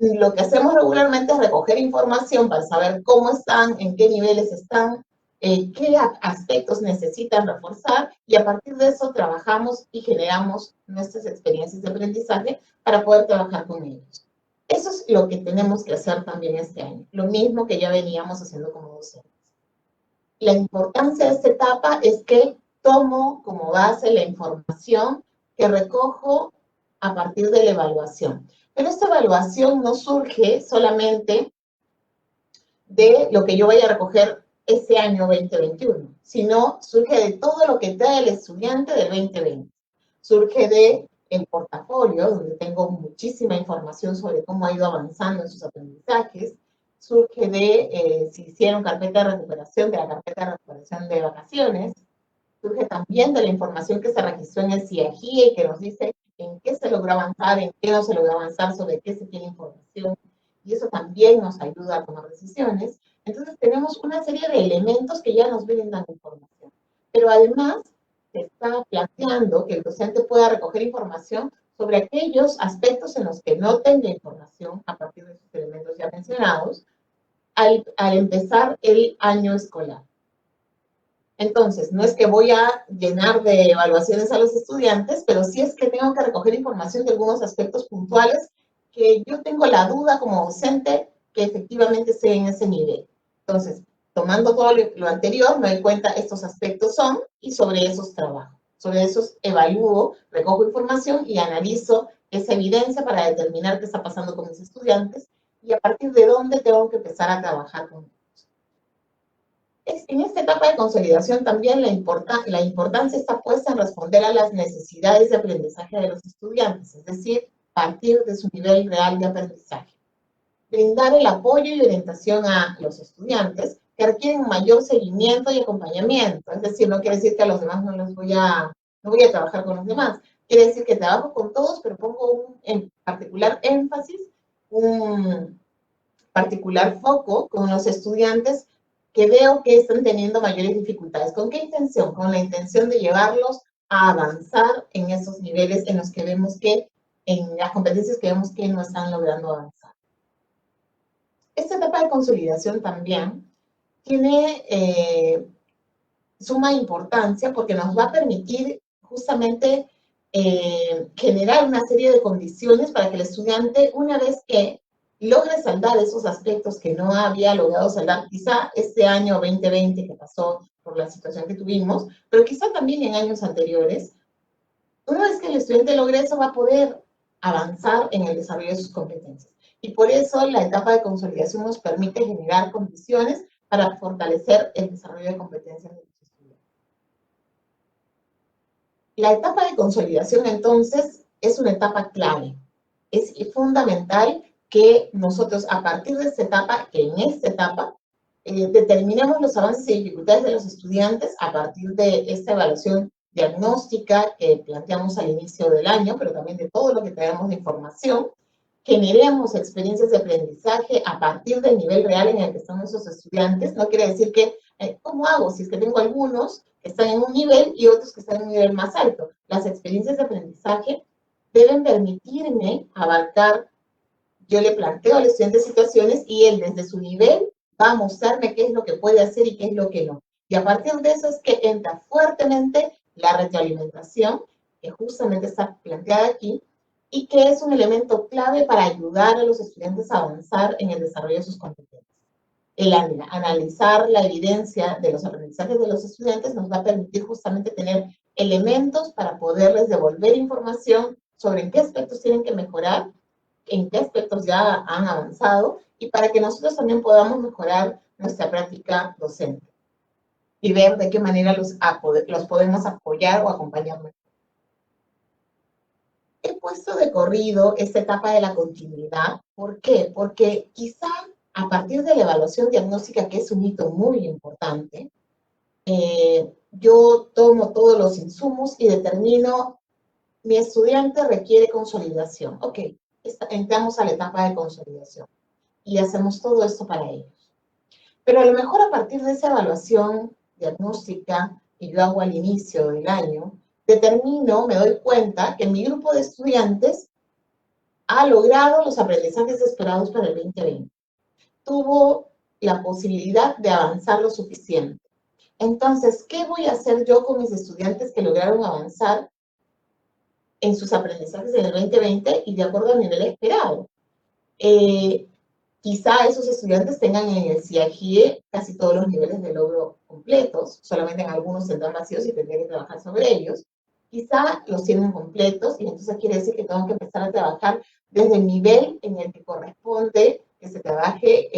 C: lo que hacemos regularmente es recoger información para saber cómo están, en qué niveles están, qué aspectos necesitan reforzar, y a partir de eso trabajamos y generamos nuestras experiencias de aprendizaje para poder trabajar con ellos. Eso es lo que tenemos que hacer también este año, lo mismo que ya veníamos haciendo como docentes. La importancia de esta etapa es que tomo como base la información que recojo a partir de la evaluación. Pero esta evaluación no surge solamente de lo que yo vaya a recoger ese año 2021, sino surge de todo lo que trae el estudiante del 2020. Surge de el portafolio, donde tengo muchísima información sobre cómo ha ido avanzando en sus aprendizajes. Surge de si hicieron carpeta de recuperación, de la carpeta de recuperación de vacaciones. Surge también de la información que se registró en el CIAGIE y que nos dice en qué se logró avanzar, en qué no se logró avanzar, sobre qué se tiene información. Y eso también nos ayuda a tomar decisiones. Entonces tenemos una serie de elementos que ya nos brindan información. Pero además se está planteando que el docente pueda recoger información sobre aquellos aspectos en los que no tenga información a partir de esos elementos ya mencionados al empezar el año escolar. Entonces, no es que voy a llenar de evaluaciones a los estudiantes, pero sí es que tengo que recoger información de algunos aspectos puntuales que yo tengo la duda como docente que efectivamente esté en ese nivel. Entonces, tomando todo lo anterior, me doy cuenta estos aspectos son y sobre esos trabajo. Sobre esos evalúo, recojo información y analizo esa evidencia para determinar qué está pasando con mis estudiantes y a partir de dónde tengo que empezar a trabajar con ellos. En esta etapa de consolidación también la importancia está puesta en responder a las necesidades de aprendizaje de los estudiantes, es decir, partir de su nivel real de aprendizaje. Brindar el apoyo y orientación a los estudiantes que requieren mayor seguimiento y acompañamiento. Es decir, no quiere decir que a los demás no voy a trabajar con los demás. Quiere decir que trabajo con todos, pero pongo en particular énfasis, un particular foco con los estudiantes que veo que están teniendo mayores dificultades. ¿Con qué intención? Con la intención de llevarlos a avanzar en esos niveles en los que vemos que, en las competencias que vemos que no están logrando avanzar. Esta etapa de consolidación también tiene suma importancia porque nos va a permitir justamente generar una serie de condiciones para que el estudiante, una vez que logre saldar esos aspectos que no había logrado saldar, quizá este año 2020 que pasó por la situación que tuvimos, pero quizá también en años anteriores, una vez que el estudiante logre eso, va a poder avanzar en el desarrollo de sus competencias. Y por eso la etapa de consolidación nos permite generar condiciones para fortalecer el desarrollo de competencias de los estudiantes. La etapa de consolidación, entonces, es una etapa clave. Es fundamental que nosotros, a partir de esta etapa, que en esta etapa, determinemos los avances y dificultades de los estudiantes a partir de esta evaluación diagnóstica que planteamos al inicio del año, pero también de todo lo que traemos de información, generemos experiencias de aprendizaje a partir del nivel real en el que están esos estudiantes. No quiere decir que, ¿cómo hago? Si es que tengo algunos que están en un nivel y otros que están en un nivel más alto. Las experiencias de aprendizaje deben permitirme abarcar, yo le planteo al estudiante situaciones y él desde su nivel va a mostrarme qué es lo que puede hacer y qué es lo que no. Y a partir de eso es que entra fuertemente la retroalimentación, que justamente está planteada aquí, y que es un elemento clave para ayudar a los estudiantes a avanzar en el desarrollo de sus competencias. El analizar la evidencia de los aprendizajes de los estudiantes nos va a permitir justamente tener elementos para poderles devolver información sobre en qué aspectos tienen que mejorar, en qué aspectos ya han avanzado, y para que nosotros también podamos mejorar nuestra práctica docente y ver de qué manera los podemos apoyar o acompañar mejor. He puesto de corrido esta etapa de la continuidad. ¿Por qué? Porque quizá a partir de la evaluación diagnóstica, que es un hito muy importante, yo tomo todos los insumos y determino, mi estudiante requiere consolidación. Ok, entramos a la etapa de consolidación y hacemos todo esto para ellos. Pero a lo mejor a partir de esa evaluación diagnóstica que yo hago al inicio del año, determino, me doy cuenta que mi grupo de estudiantes ha logrado los aprendizajes esperados para el 2020. Tuvo la posibilidad de avanzar lo suficiente. Entonces, ¿qué voy a hacer yo con mis estudiantes que lograron avanzar en sus aprendizajes en el 2020 y de acuerdo al nivel esperado? Quizá esos estudiantes tengan en el CIAGIE casi todos los niveles de logro completos, solamente en algunos tendrán vacíos y tendré que trabajar sobre ellos. Quizá los tienen completos y entonces quiere decir que tengo que empezar a trabajar desde el nivel en el que corresponde que se trabaje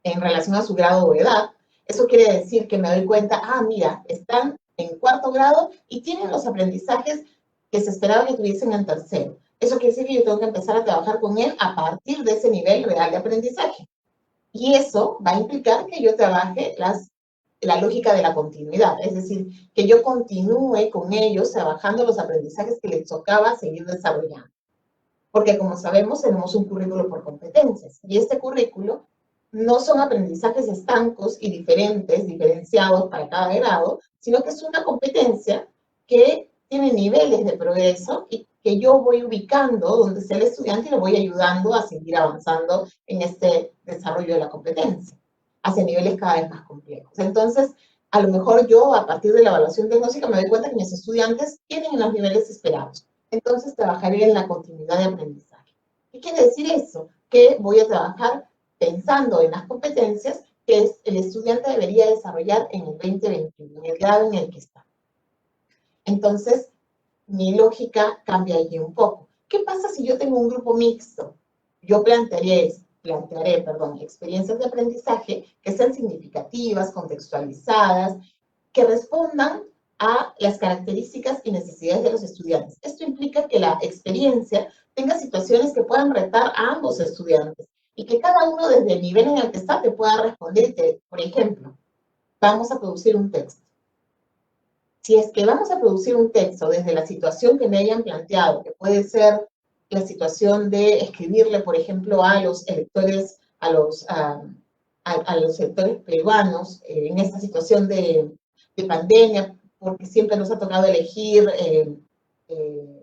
C: en relación a su grado o edad. Eso quiere decir que me doy cuenta, mira, están en cuarto grado y tienen los aprendizajes que se esperaba que tuviesen en tercero. Eso quiere decir que yo tengo que empezar a trabajar con él a partir de ese nivel real de aprendizaje. Y eso va a implicar que yo trabaje la lógica de la continuidad, es decir, que yo continúe con ellos trabajando los aprendizajes que les tocaba seguir desarrollando. Porque como sabemos, tenemos un currículo por competencias, y este currículo no son aprendizajes estancos y diferenciados para cada grado, sino que es una competencia que tiene niveles de progreso y que yo voy ubicando donde sea el estudiante y lo voy ayudando a seguir avanzando en este desarrollo de la competencia, hacia niveles cada vez más complejos. Entonces, a lo mejor yo, a partir de la evaluación diagnóstica, me doy cuenta que mis estudiantes tienen los niveles esperados. Entonces, trabajaré en la continuidad de aprendizaje. ¿Qué quiere decir eso? Que voy a trabajar pensando en las competencias que el estudiante debería desarrollar en el 2021, en el grado en el que está. Entonces, mi lógica cambia allí un poco. ¿Qué pasa si yo tengo un grupo mixto? yo plantearé, experiencias de aprendizaje que sean significativas, contextualizadas, que respondan a las características y necesidades de los estudiantes. Esto implica que la experiencia tenga situaciones que puedan retar a ambos estudiantes y que cada uno desde el nivel en el que está te pueda responder. Por ejemplo, vamos a producir un texto. Si es que vamos a producir un texto desde la situación que me hayan planteado, que puede ser la situación de escribirle, por ejemplo, a los electores, a los sectores peruanos, en esta situación de pandemia, porque siempre nos ha tocado elegir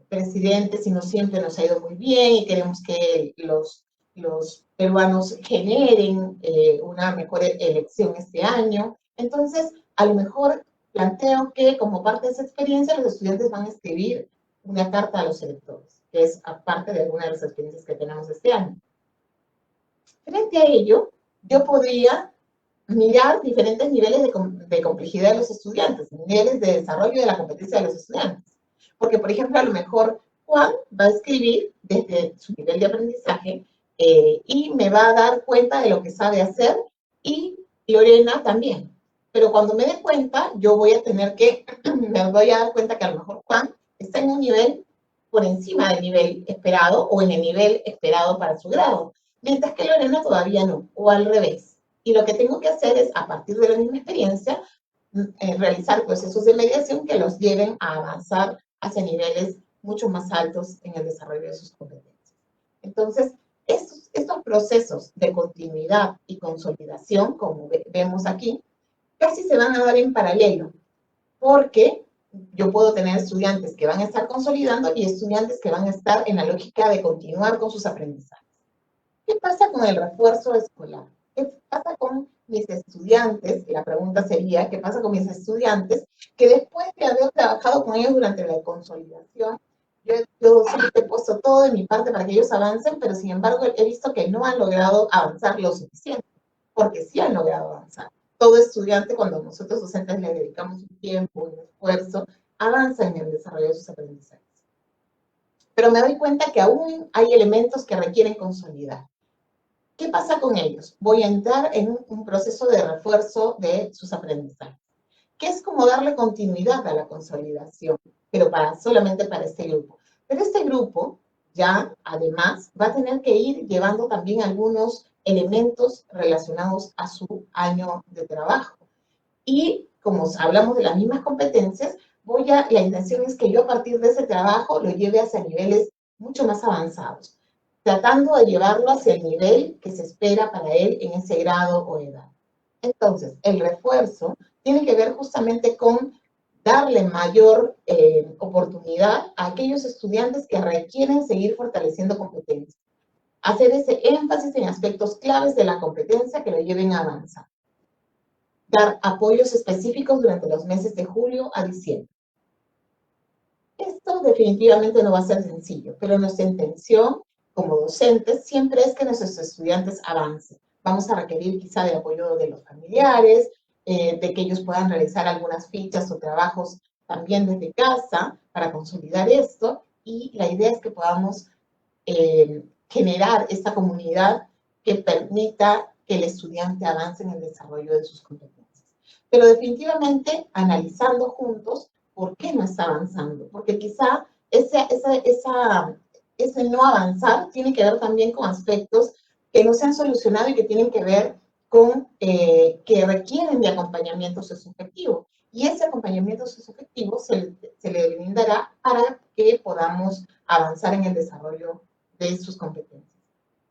C: presidentes y no siempre nos ha ido muy bien y queremos que los peruanos generen una mejor elección este año. Entonces, a lo mejor planteo que como parte de esa experiencia los estudiantes van a escribir una carta a los electores, que es aparte de alguna de las experiencias que tenemos este año. Frente a ello, yo podría mirar diferentes niveles de complejidad de los estudiantes, niveles de desarrollo de la competencia de los estudiantes. Porque, por ejemplo, a lo mejor Juan va a escribir desde su nivel de aprendizaje y me va a dar cuenta de lo que sabe hacer, y Lorena también. Pero cuando me dé cuenta, yo voy a tener que, me voy a dar cuenta que a lo mejor Juan está en un nivel por encima del nivel esperado o en el nivel esperado para su grado, mientras que Lorena todavía no, o al revés. Y lo que tengo que hacer es, a partir de la misma experiencia, realizar procesos de mediación que los lleven a avanzar hacia niveles mucho más altos en el desarrollo de sus competencias. Entonces, estos procesos de continuidad y consolidación, como vemos aquí, casi se van a dar en paralelo, porque yo puedo tener estudiantes que van a estar consolidando y estudiantes que van a estar en la lógica de continuar con sus aprendizajes. ¿Qué pasa con el refuerzo escolar? ¿Qué pasa con mis estudiantes? La pregunta sería, ¿qué pasa con mis estudiantes que después de haber trabajado con ellos durante la consolidación, yo siempre he puesto todo de mi parte para que ellos avancen, pero sin embargo he visto que no han logrado avanzar lo suficiente, porque sí han logrado avanzar? Todo estudiante, cuando nosotros docentes le dedicamos un tiempo, un esfuerzo, avanza en el desarrollo de sus aprendizajes. Pero me doy cuenta que aún hay elementos que requieren consolidar. ¿Qué pasa con ellos? Voy a entrar en un proceso de refuerzo de sus aprendizajes, que es como darle continuidad a la consolidación, pero solamente para este grupo. Pero este grupo ya, además, va a tener que ir llevando también algunos elementos relacionados a su año de trabajo. Y como hablamos de las mismas competencias, la intención es que yo a partir de ese trabajo lo lleve hacia niveles mucho más avanzados, tratando de llevarlo hacia el nivel que se espera para él en ese grado o edad. Entonces, el refuerzo tiene que ver justamente con darle mayor oportunidad a aquellos estudiantes que requieren seguir fortaleciendo competencias. Hacer ese énfasis en aspectos claves de la competencia que lo lleven a avanzar. Dar apoyos específicos durante los meses de julio a diciembre. Esto definitivamente no va a ser sencillo, pero nuestra intención como docentes siempre es que nuestros estudiantes avancen. Vamos a requerir quizá de apoyo de los familiares, de que ellos puedan realizar algunas fichas o trabajos también desde casa para consolidar esto, y la idea es que podamos generar esta comunidad que permita que el estudiante avance en el desarrollo de sus competencias. Pero definitivamente analizando juntos por qué no está avanzando, porque quizá ese no avanzar tiene que ver también con aspectos que no se han solucionado y que tienen que ver con que requieren de acompañamiento socioafectivo. Y ese acompañamiento socioafectivo se le brindará para que podamos avanzar en el desarrollo de sus competencias.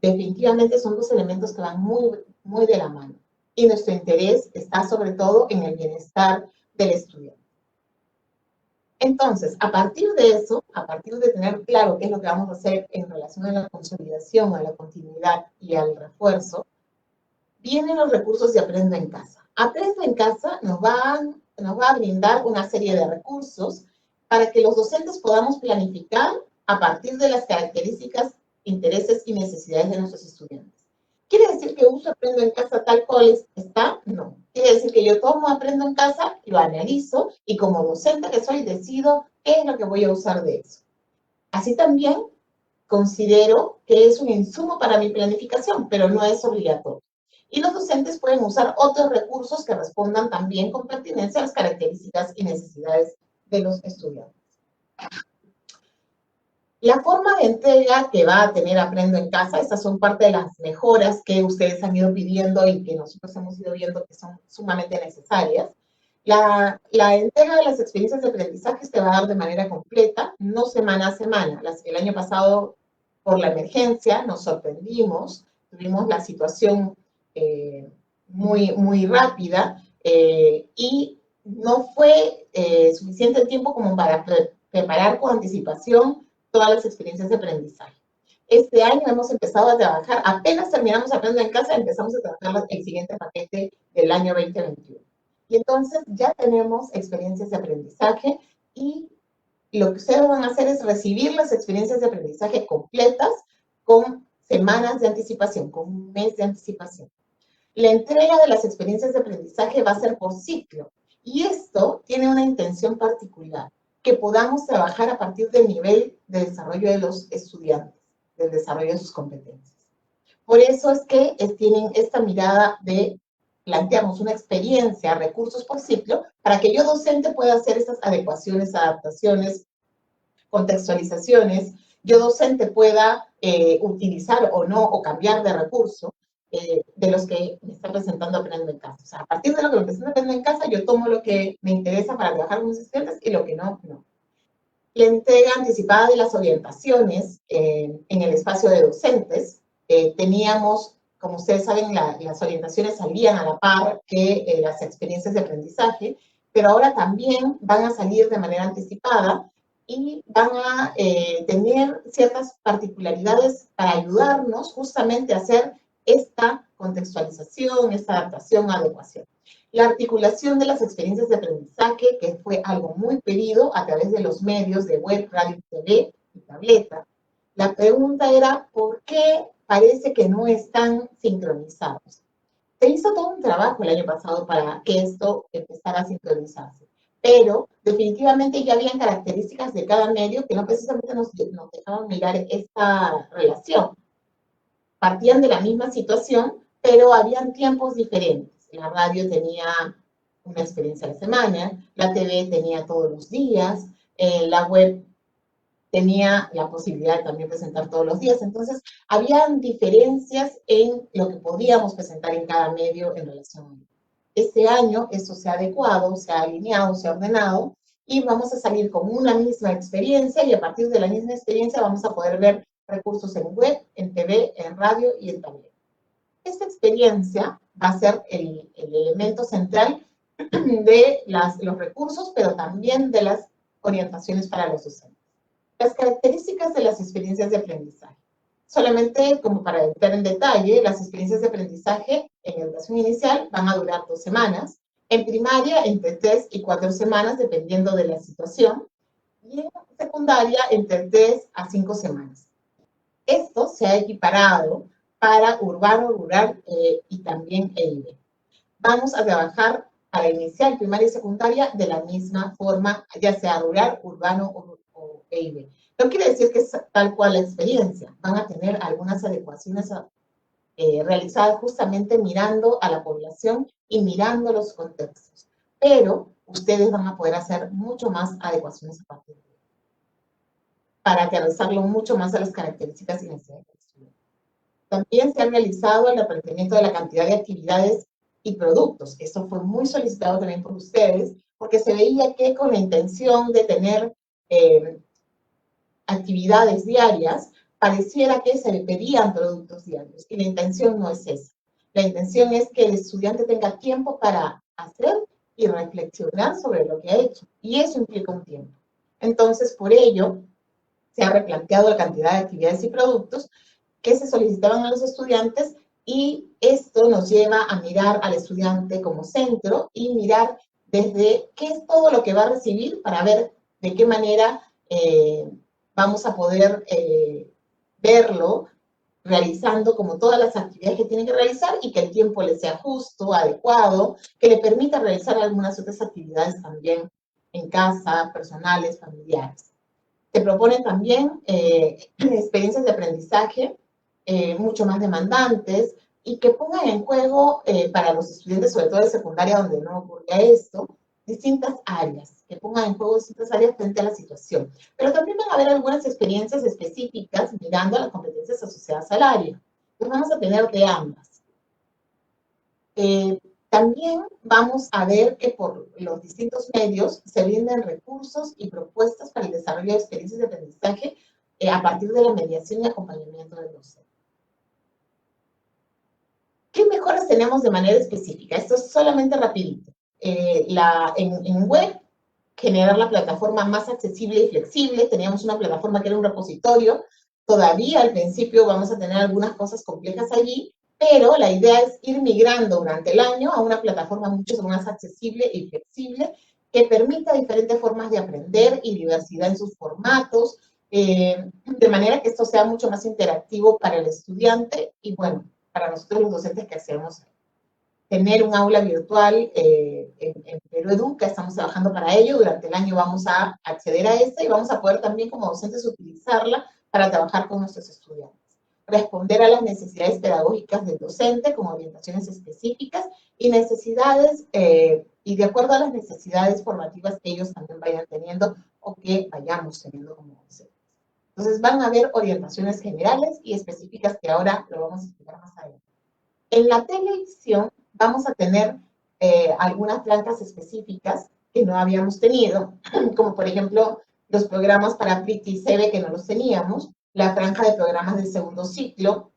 C: Definitivamente son dos elementos que van muy, muy de la mano. Y nuestro interés está sobre todo en el bienestar del estudiante. Entonces, a partir de eso, a partir de tener claro qué es lo que vamos a hacer en relación a la consolidación, a la continuidad y al refuerzo, vienen los recursos de Aprendo en Casa. Aprendo en Casa nos va a brindar una serie de recursos para que los docentes podamos planificar a partir de las características, intereses y necesidades de nuestros estudiantes. ¿Quiere decir que uso Aprendo en Casa tal cual está? No. Quiere decir que yo tomo Aprendo en Casa, lo analizo y como docente que soy decido qué es lo que voy a usar de eso. Así también considero que es un insumo para mi planificación, pero no es obligatorio. Y los docentes pueden usar otros recursos que respondan también con pertinencia a las características y necesidades de los estudiantes. La forma de entrega que va a tener Aprendo en Casa, estas son parte de las mejoras que ustedes han ido pidiendo y que nosotros hemos ido viendo que son sumamente necesarias. La entrega de las experiencias de aprendizaje se va a dar de manera completa, no semana a semana. El año pasado, por la emergencia, nos sorprendimos, tuvimos la situación muy rápida y no fue suficiente tiempo como para preparar con anticipación todas las experiencias de aprendizaje. Este año hemos empezado a trabajar, apenas terminamos Aprendo en Casa, empezamos a trabajar el siguiente paquete del año 2021. Y entonces ya tenemos experiencias de aprendizaje y lo que ustedes van a hacer es recibir las experiencias de aprendizaje completas con semanas de anticipación, con un mes de anticipación. La entrega de las experiencias de aprendizaje va a ser por ciclo y esto tiene una intención particular, que podamos trabajar a partir del nivel de desarrollo de los estudiantes, del desarrollo de sus competencias. Por eso es que tienen esta mirada de planteamos una experiencia, recursos por ciclo, para que yo docente pueda hacer estas adecuaciones, adaptaciones, contextualizaciones, yo docente pueda utilizar o no, o cambiar de recurso de los que me está presentando Aprendo en Casa. O sea, a partir de lo que me presenta Aprendo en Casa, yo tomo lo que me interesa para trabajar con mis estudiantes y lo que no, no. La entrega anticipada de las orientaciones en el espacio de docentes, teníamos, como ustedes saben, las orientaciones salían a la par que las experiencias de aprendizaje, pero ahora también van a salir de manera anticipada y van a tener ciertas particularidades para ayudarnos justamente a hacer esta contextualización, esta adaptación, adecuación. La articulación de las experiencias de aprendizaje, que fue algo muy pedido a través de los medios de web, radio, TV y tableta. La pregunta era, ¿por qué parece que no están sincronizados? Se hizo todo un trabajo el año pasado para que esto empezara a sincronizarse, pero definitivamente ya habían características de cada medio que no precisamente nos dejaban mirar esta relación. Partían de la misma situación, pero habían tiempos diferentes. La radio tenía una experiencia a la semana, la TV tenía todos los días, la web tenía la posibilidad de también presentar todos los días. Entonces, habían diferencias en lo que podíamos presentar en cada medio en relación a ello. Este año esto se ha adecuado, se ha alineado, se ha ordenado y vamos a salir con una misma experiencia y a partir de la misma experiencia vamos a poder ver recursos en web, en TV, en radio y en tableta. Esta experiencia va a ser el elemento central de los recursos, pero también de las orientaciones para los docentes. Las características de las experiencias de aprendizaje. Solamente como para entrar en detalle, las experiencias de aprendizaje en educación inicial van a durar 2 semanas, en primaria entre 3 y 4 semanas, dependiendo de la situación, y en secundaria entre 3 a 5 semanas. Esto se ha equiparado para urbano, rural y también EIB. Vamos a trabajar para inicial, primaria y secundaria de la misma forma, ya sea rural, urbano o EIB. No quiere decir que es tal cual la experiencia. Van a tener algunas adecuaciones realizadas justamente mirando a la población y mirando los contextos. Pero ustedes van a poder hacer mucho más adecuaciones a partir de ello, para aterrizarlo mucho más a las características y necesidades del estudiante. También se ha realizado el aprendizaje de la cantidad de actividades y productos. Esto fue muy solicitado también por ustedes, porque se veía que con la intención de tener actividades diarias, pareciera que se le pedían productos diarios, y la intención no es esa. La intención es que el estudiante tenga tiempo para hacer y reflexionar sobre lo que ha hecho, y eso implica un tiempo. Entonces, por ello, se ha replanteado la cantidad de actividades y productos que se solicitaban a los estudiantes, y esto nos lleva a mirar al estudiante como centro y mirar desde qué es todo lo que va a recibir para ver de qué manera vamos a poder verlo realizando como todas las actividades que tiene que realizar y que el tiempo le sea justo, adecuado, que le permita realizar algunas otras actividades también en casa, personales, familiares. Se proponen también experiencias de aprendizaje mucho más demandantes y que pongan en juego para los estudiantes, sobre todo de secundaria, donde no ocurría esto, distintas áreas, que pongan en juego distintas áreas frente a la situación. Pero también van a haber algunas experiencias específicas mirando a las competencias asociadas al área. Entonces vamos a tener de ambas. También vamos a ver que por los distintos medios se brindan recursos y propuestas para el desarrollo de experiencias de aprendizaje a partir de la mediación y acompañamiento del docente. ¿Qué mejoras tenemos de manera específica? Esto es solamente rapidito. En web, generar la plataforma más accesible y flexible. Teníamos una plataforma que era un repositorio. Todavía al principio vamos a tener algunas cosas complejas allí, pero la idea es ir migrando durante el año a una plataforma mucho más accesible y flexible que permita diferentes formas de aprender y diversidad en sus formatos, de manera que esto sea mucho más interactivo para el estudiante y, bueno, para nosotros los docentes que hacemos. Tener un aula virtual en Perú Educa, estamos trabajando para ello, durante el año vamos a acceder a esta y vamos a poder también como docentes utilizarla para trabajar con nuestros estudiantes. Responder a las necesidades pedagógicas del docente con orientaciones específicas y necesidades, y de acuerdo a las necesidades formativas que ellos también vayan teniendo o que vayamos teniendo como docentes. Entonces van a haber orientaciones generales y específicas que ahora lo vamos a explicar más adelante. En la televisión vamos a tener algunas franjas específicas que no habíamos tenido, como por ejemplo los programas para PRIT y CB que no los teníamos, la franja de programas del segundo ciclo,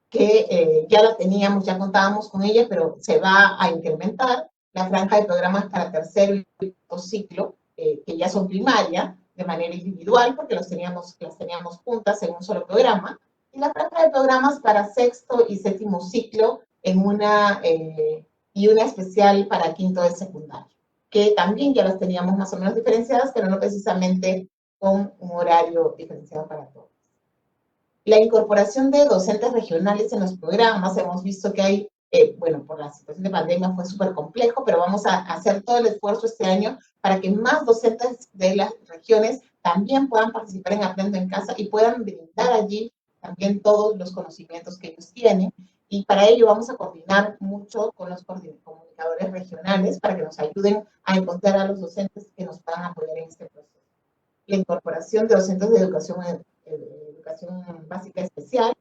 C: que ya la teníamos, ya contábamos con ella, pero se va a incrementar, la franja de programas para tercero y cuarto ciclo, que ya son primaria, de manera individual, porque las teníamos juntas en un solo programa, y la franja de programas para sexto y séptimo ciclo y una especial para quinto de secundaria, que también ya las teníamos más o menos diferenciadas, pero no precisamente con un horario diferenciado para todos. La incorporación de docentes regionales en los programas, hemos visto que hay, bueno, por la situación de pandemia fue súper complejo, pero vamos a hacer todo el esfuerzo este año para que más docentes de las regiones también puedan participar en Aprendo en Casa y puedan brindar allí también todos los conocimientos que ellos tienen. Y para ello vamos a coordinar mucho con los comunicadores regionales para que nos ayuden a encontrar a los docentes que nos puedan apoyar en este proceso. La incorporación de docentes de educación básica especial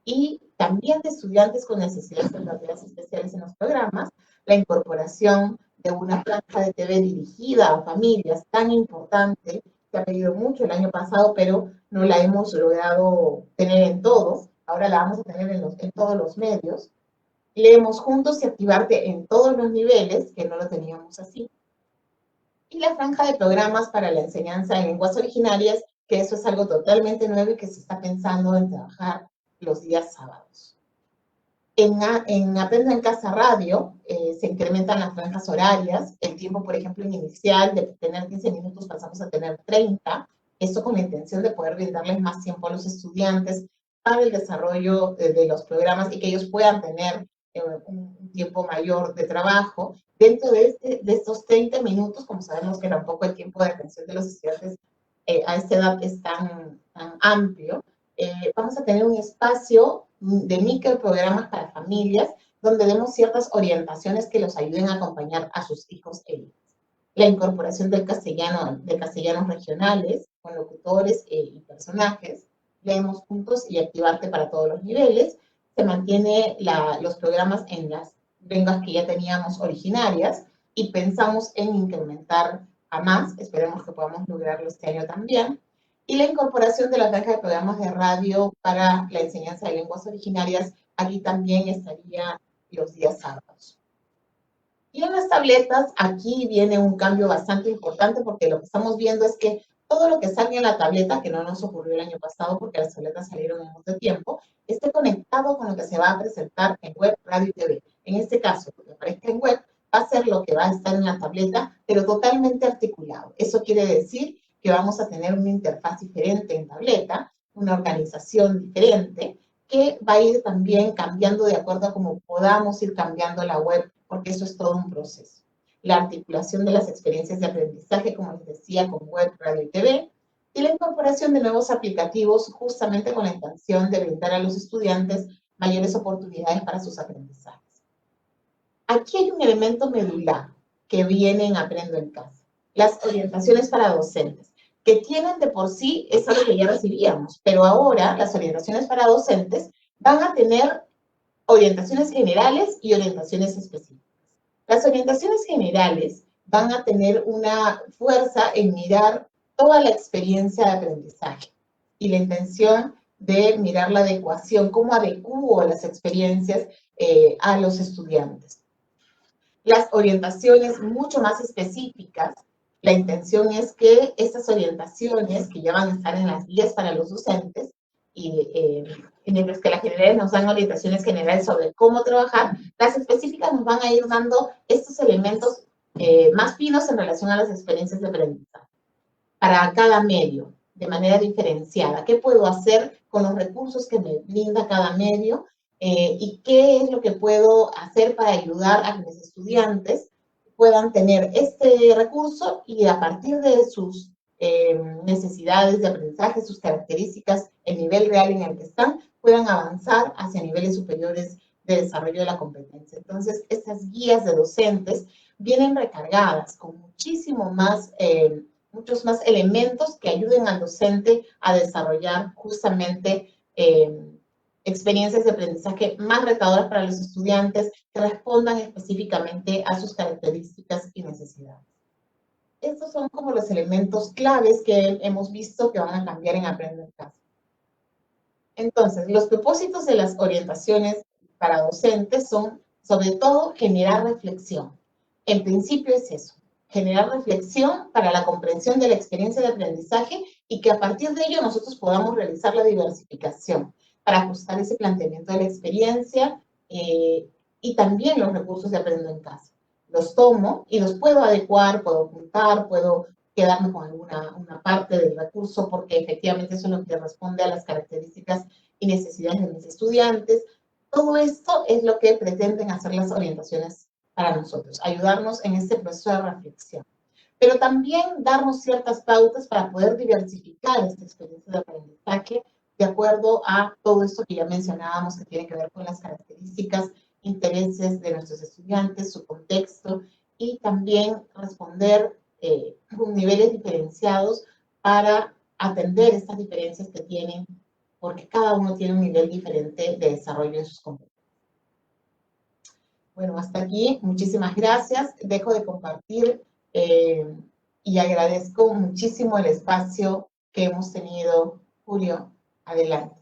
C: y también de estudiantes con necesidades educativas especiales en los programas, la incorporación de una franja de TV dirigida a familias tan importante, que ha pedido mucho el año pasado, pero no la hemos logrado tener en todos, ahora la vamos a tener en todos los medios. Leemos juntos y activarte en todos los niveles, que no lo teníamos así. Y la franja de programas para la enseñanza en lenguas originarias, que eso es algo totalmente nuevo y que se está pensando en trabajar los días sábados. En Aprendo en Casa Radio se incrementan las franjas horarias, el tiempo, por ejemplo, inicial de tener 15 minutos pasamos a tener 30, esto con la intención de poder brindarles más tiempo a los estudiantes para el desarrollo de los programas y que ellos puedan tener un tiempo mayor de trabajo. Dentro de estos 30 minutos, como sabemos que tampoco el tiempo de atención de los estudiantes a esta edad es tan amplio, vamos a tener un espacio de microprogramas para familias donde demos ciertas orientaciones que los ayuden a acompañar a sus hijos e hijas. La incorporación de castellanos regionales con locutores y personajes. Leemos juntos y activarte para todos los niveles. Se mantiene los programas en las lenguas que ya teníamos originarias y pensamos en incrementar a más. Esperemos que podamos lograrlo este año también. Y la incorporación de la franja de programas de radio para la enseñanza de lenguas originarias, aquí también estaría los días sábados. Y en las tabletas, aquí viene un cambio bastante importante porque lo que estamos viendo es que todo lo que salga en la tableta, que no nos ocurrió el año pasado porque las tabletas salieron en mucho tiempo, esté conectado con lo que se va a presentar en web, radio y TV. En este caso, lo que aparezca en web va a ser lo que va a estar en la tableta, pero totalmente articulado. Eso quiere decir que vamos a tener una interfaz diferente en tableta, una organización diferente, que va a ir también cambiando de acuerdo a cómo podamos ir cambiando la web, porque eso es todo un proceso. La articulación de las experiencias de aprendizaje, como les decía, con web, radio y TV, y la incorporación de nuevos aplicativos justamente con la intención de brindar a los estudiantes mayores oportunidades para sus aprendizajes. Aquí hay un elemento medular que viene en Aprendo en Casa, las orientaciones para docentes, que tienen de por sí eso lo que ya recibíamos, pero ahora las orientaciones para docentes van a tener orientaciones generales y orientaciones específicas. Las orientaciones generales van a tener una fuerza en mirar toda la experiencia de aprendizaje y la intención de mirar la adecuación, cómo adecuo las experiencias a los estudiantes. Las orientaciones mucho más específicas, la intención es que estas orientaciones que ya van a estar en las guías para los docentes, y mientras que las generales nos dan orientaciones generales sobre cómo trabajar, las específicas nos van a ir dando estos elementos más finos en relación a las experiencias de aprendizaje. Para cada medio, de manera diferenciada, ¿qué puedo hacer con los recursos que me brinda cada medio? Y qué es lo que puedo hacer para ayudar a que mis estudiantes puedan tener este recurso y a partir de sus necesidades de aprendizaje, sus características, el nivel real en el que están, puedan avanzar hacia niveles superiores de desarrollo de la competencia. Entonces, estas guías de docentes vienen recargadas con muchísimo más, muchos más elementos que ayuden al docente a desarrollar justamente experiencias de aprendizaje más retadoras para los estudiantes que respondan específicamente a sus características y necesidades. Estos son como los elementos claves que hemos visto que van a cambiar en Aprendo en Casa. Entonces, los propósitos de las orientaciones para docentes son, sobre todo, generar reflexión. En principio es eso, generar reflexión para la comprensión de la experiencia de aprendizaje y que a partir de ello nosotros podamos realizar la diversificación para ajustar ese planteamiento de la experiencia y también los recursos de Aprendo en Casa. Los tomo y los puedo adecuar, puedo ocultar, puedo quedarme con una parte del recurso porque efectivamente eso es lo que responde a las características y necesidades de mis estudiantes. Todo esto es lo que pretenden hacer las orientaciones para nosotros, ayudarnos en este proceso de reflexión. Pero también darnos ciertas pautas para poder diversificar esta experiencia de aprendizaje de acuerdo a todo esto que ya mencionábamos que tiene que ver con las características, intereses de nuestros estudiantes, su contexto y también responder con niveles diferenciados para atender estas diferencias que tienen, porque cada uno tiene un nivel diferente de desarrollo de sus competencias. Bueno, hasta aquí. Muchísimas gracias. Dejo de compartir y agradezco muchísimo el espacio que hemos tenido. Julio, adelante.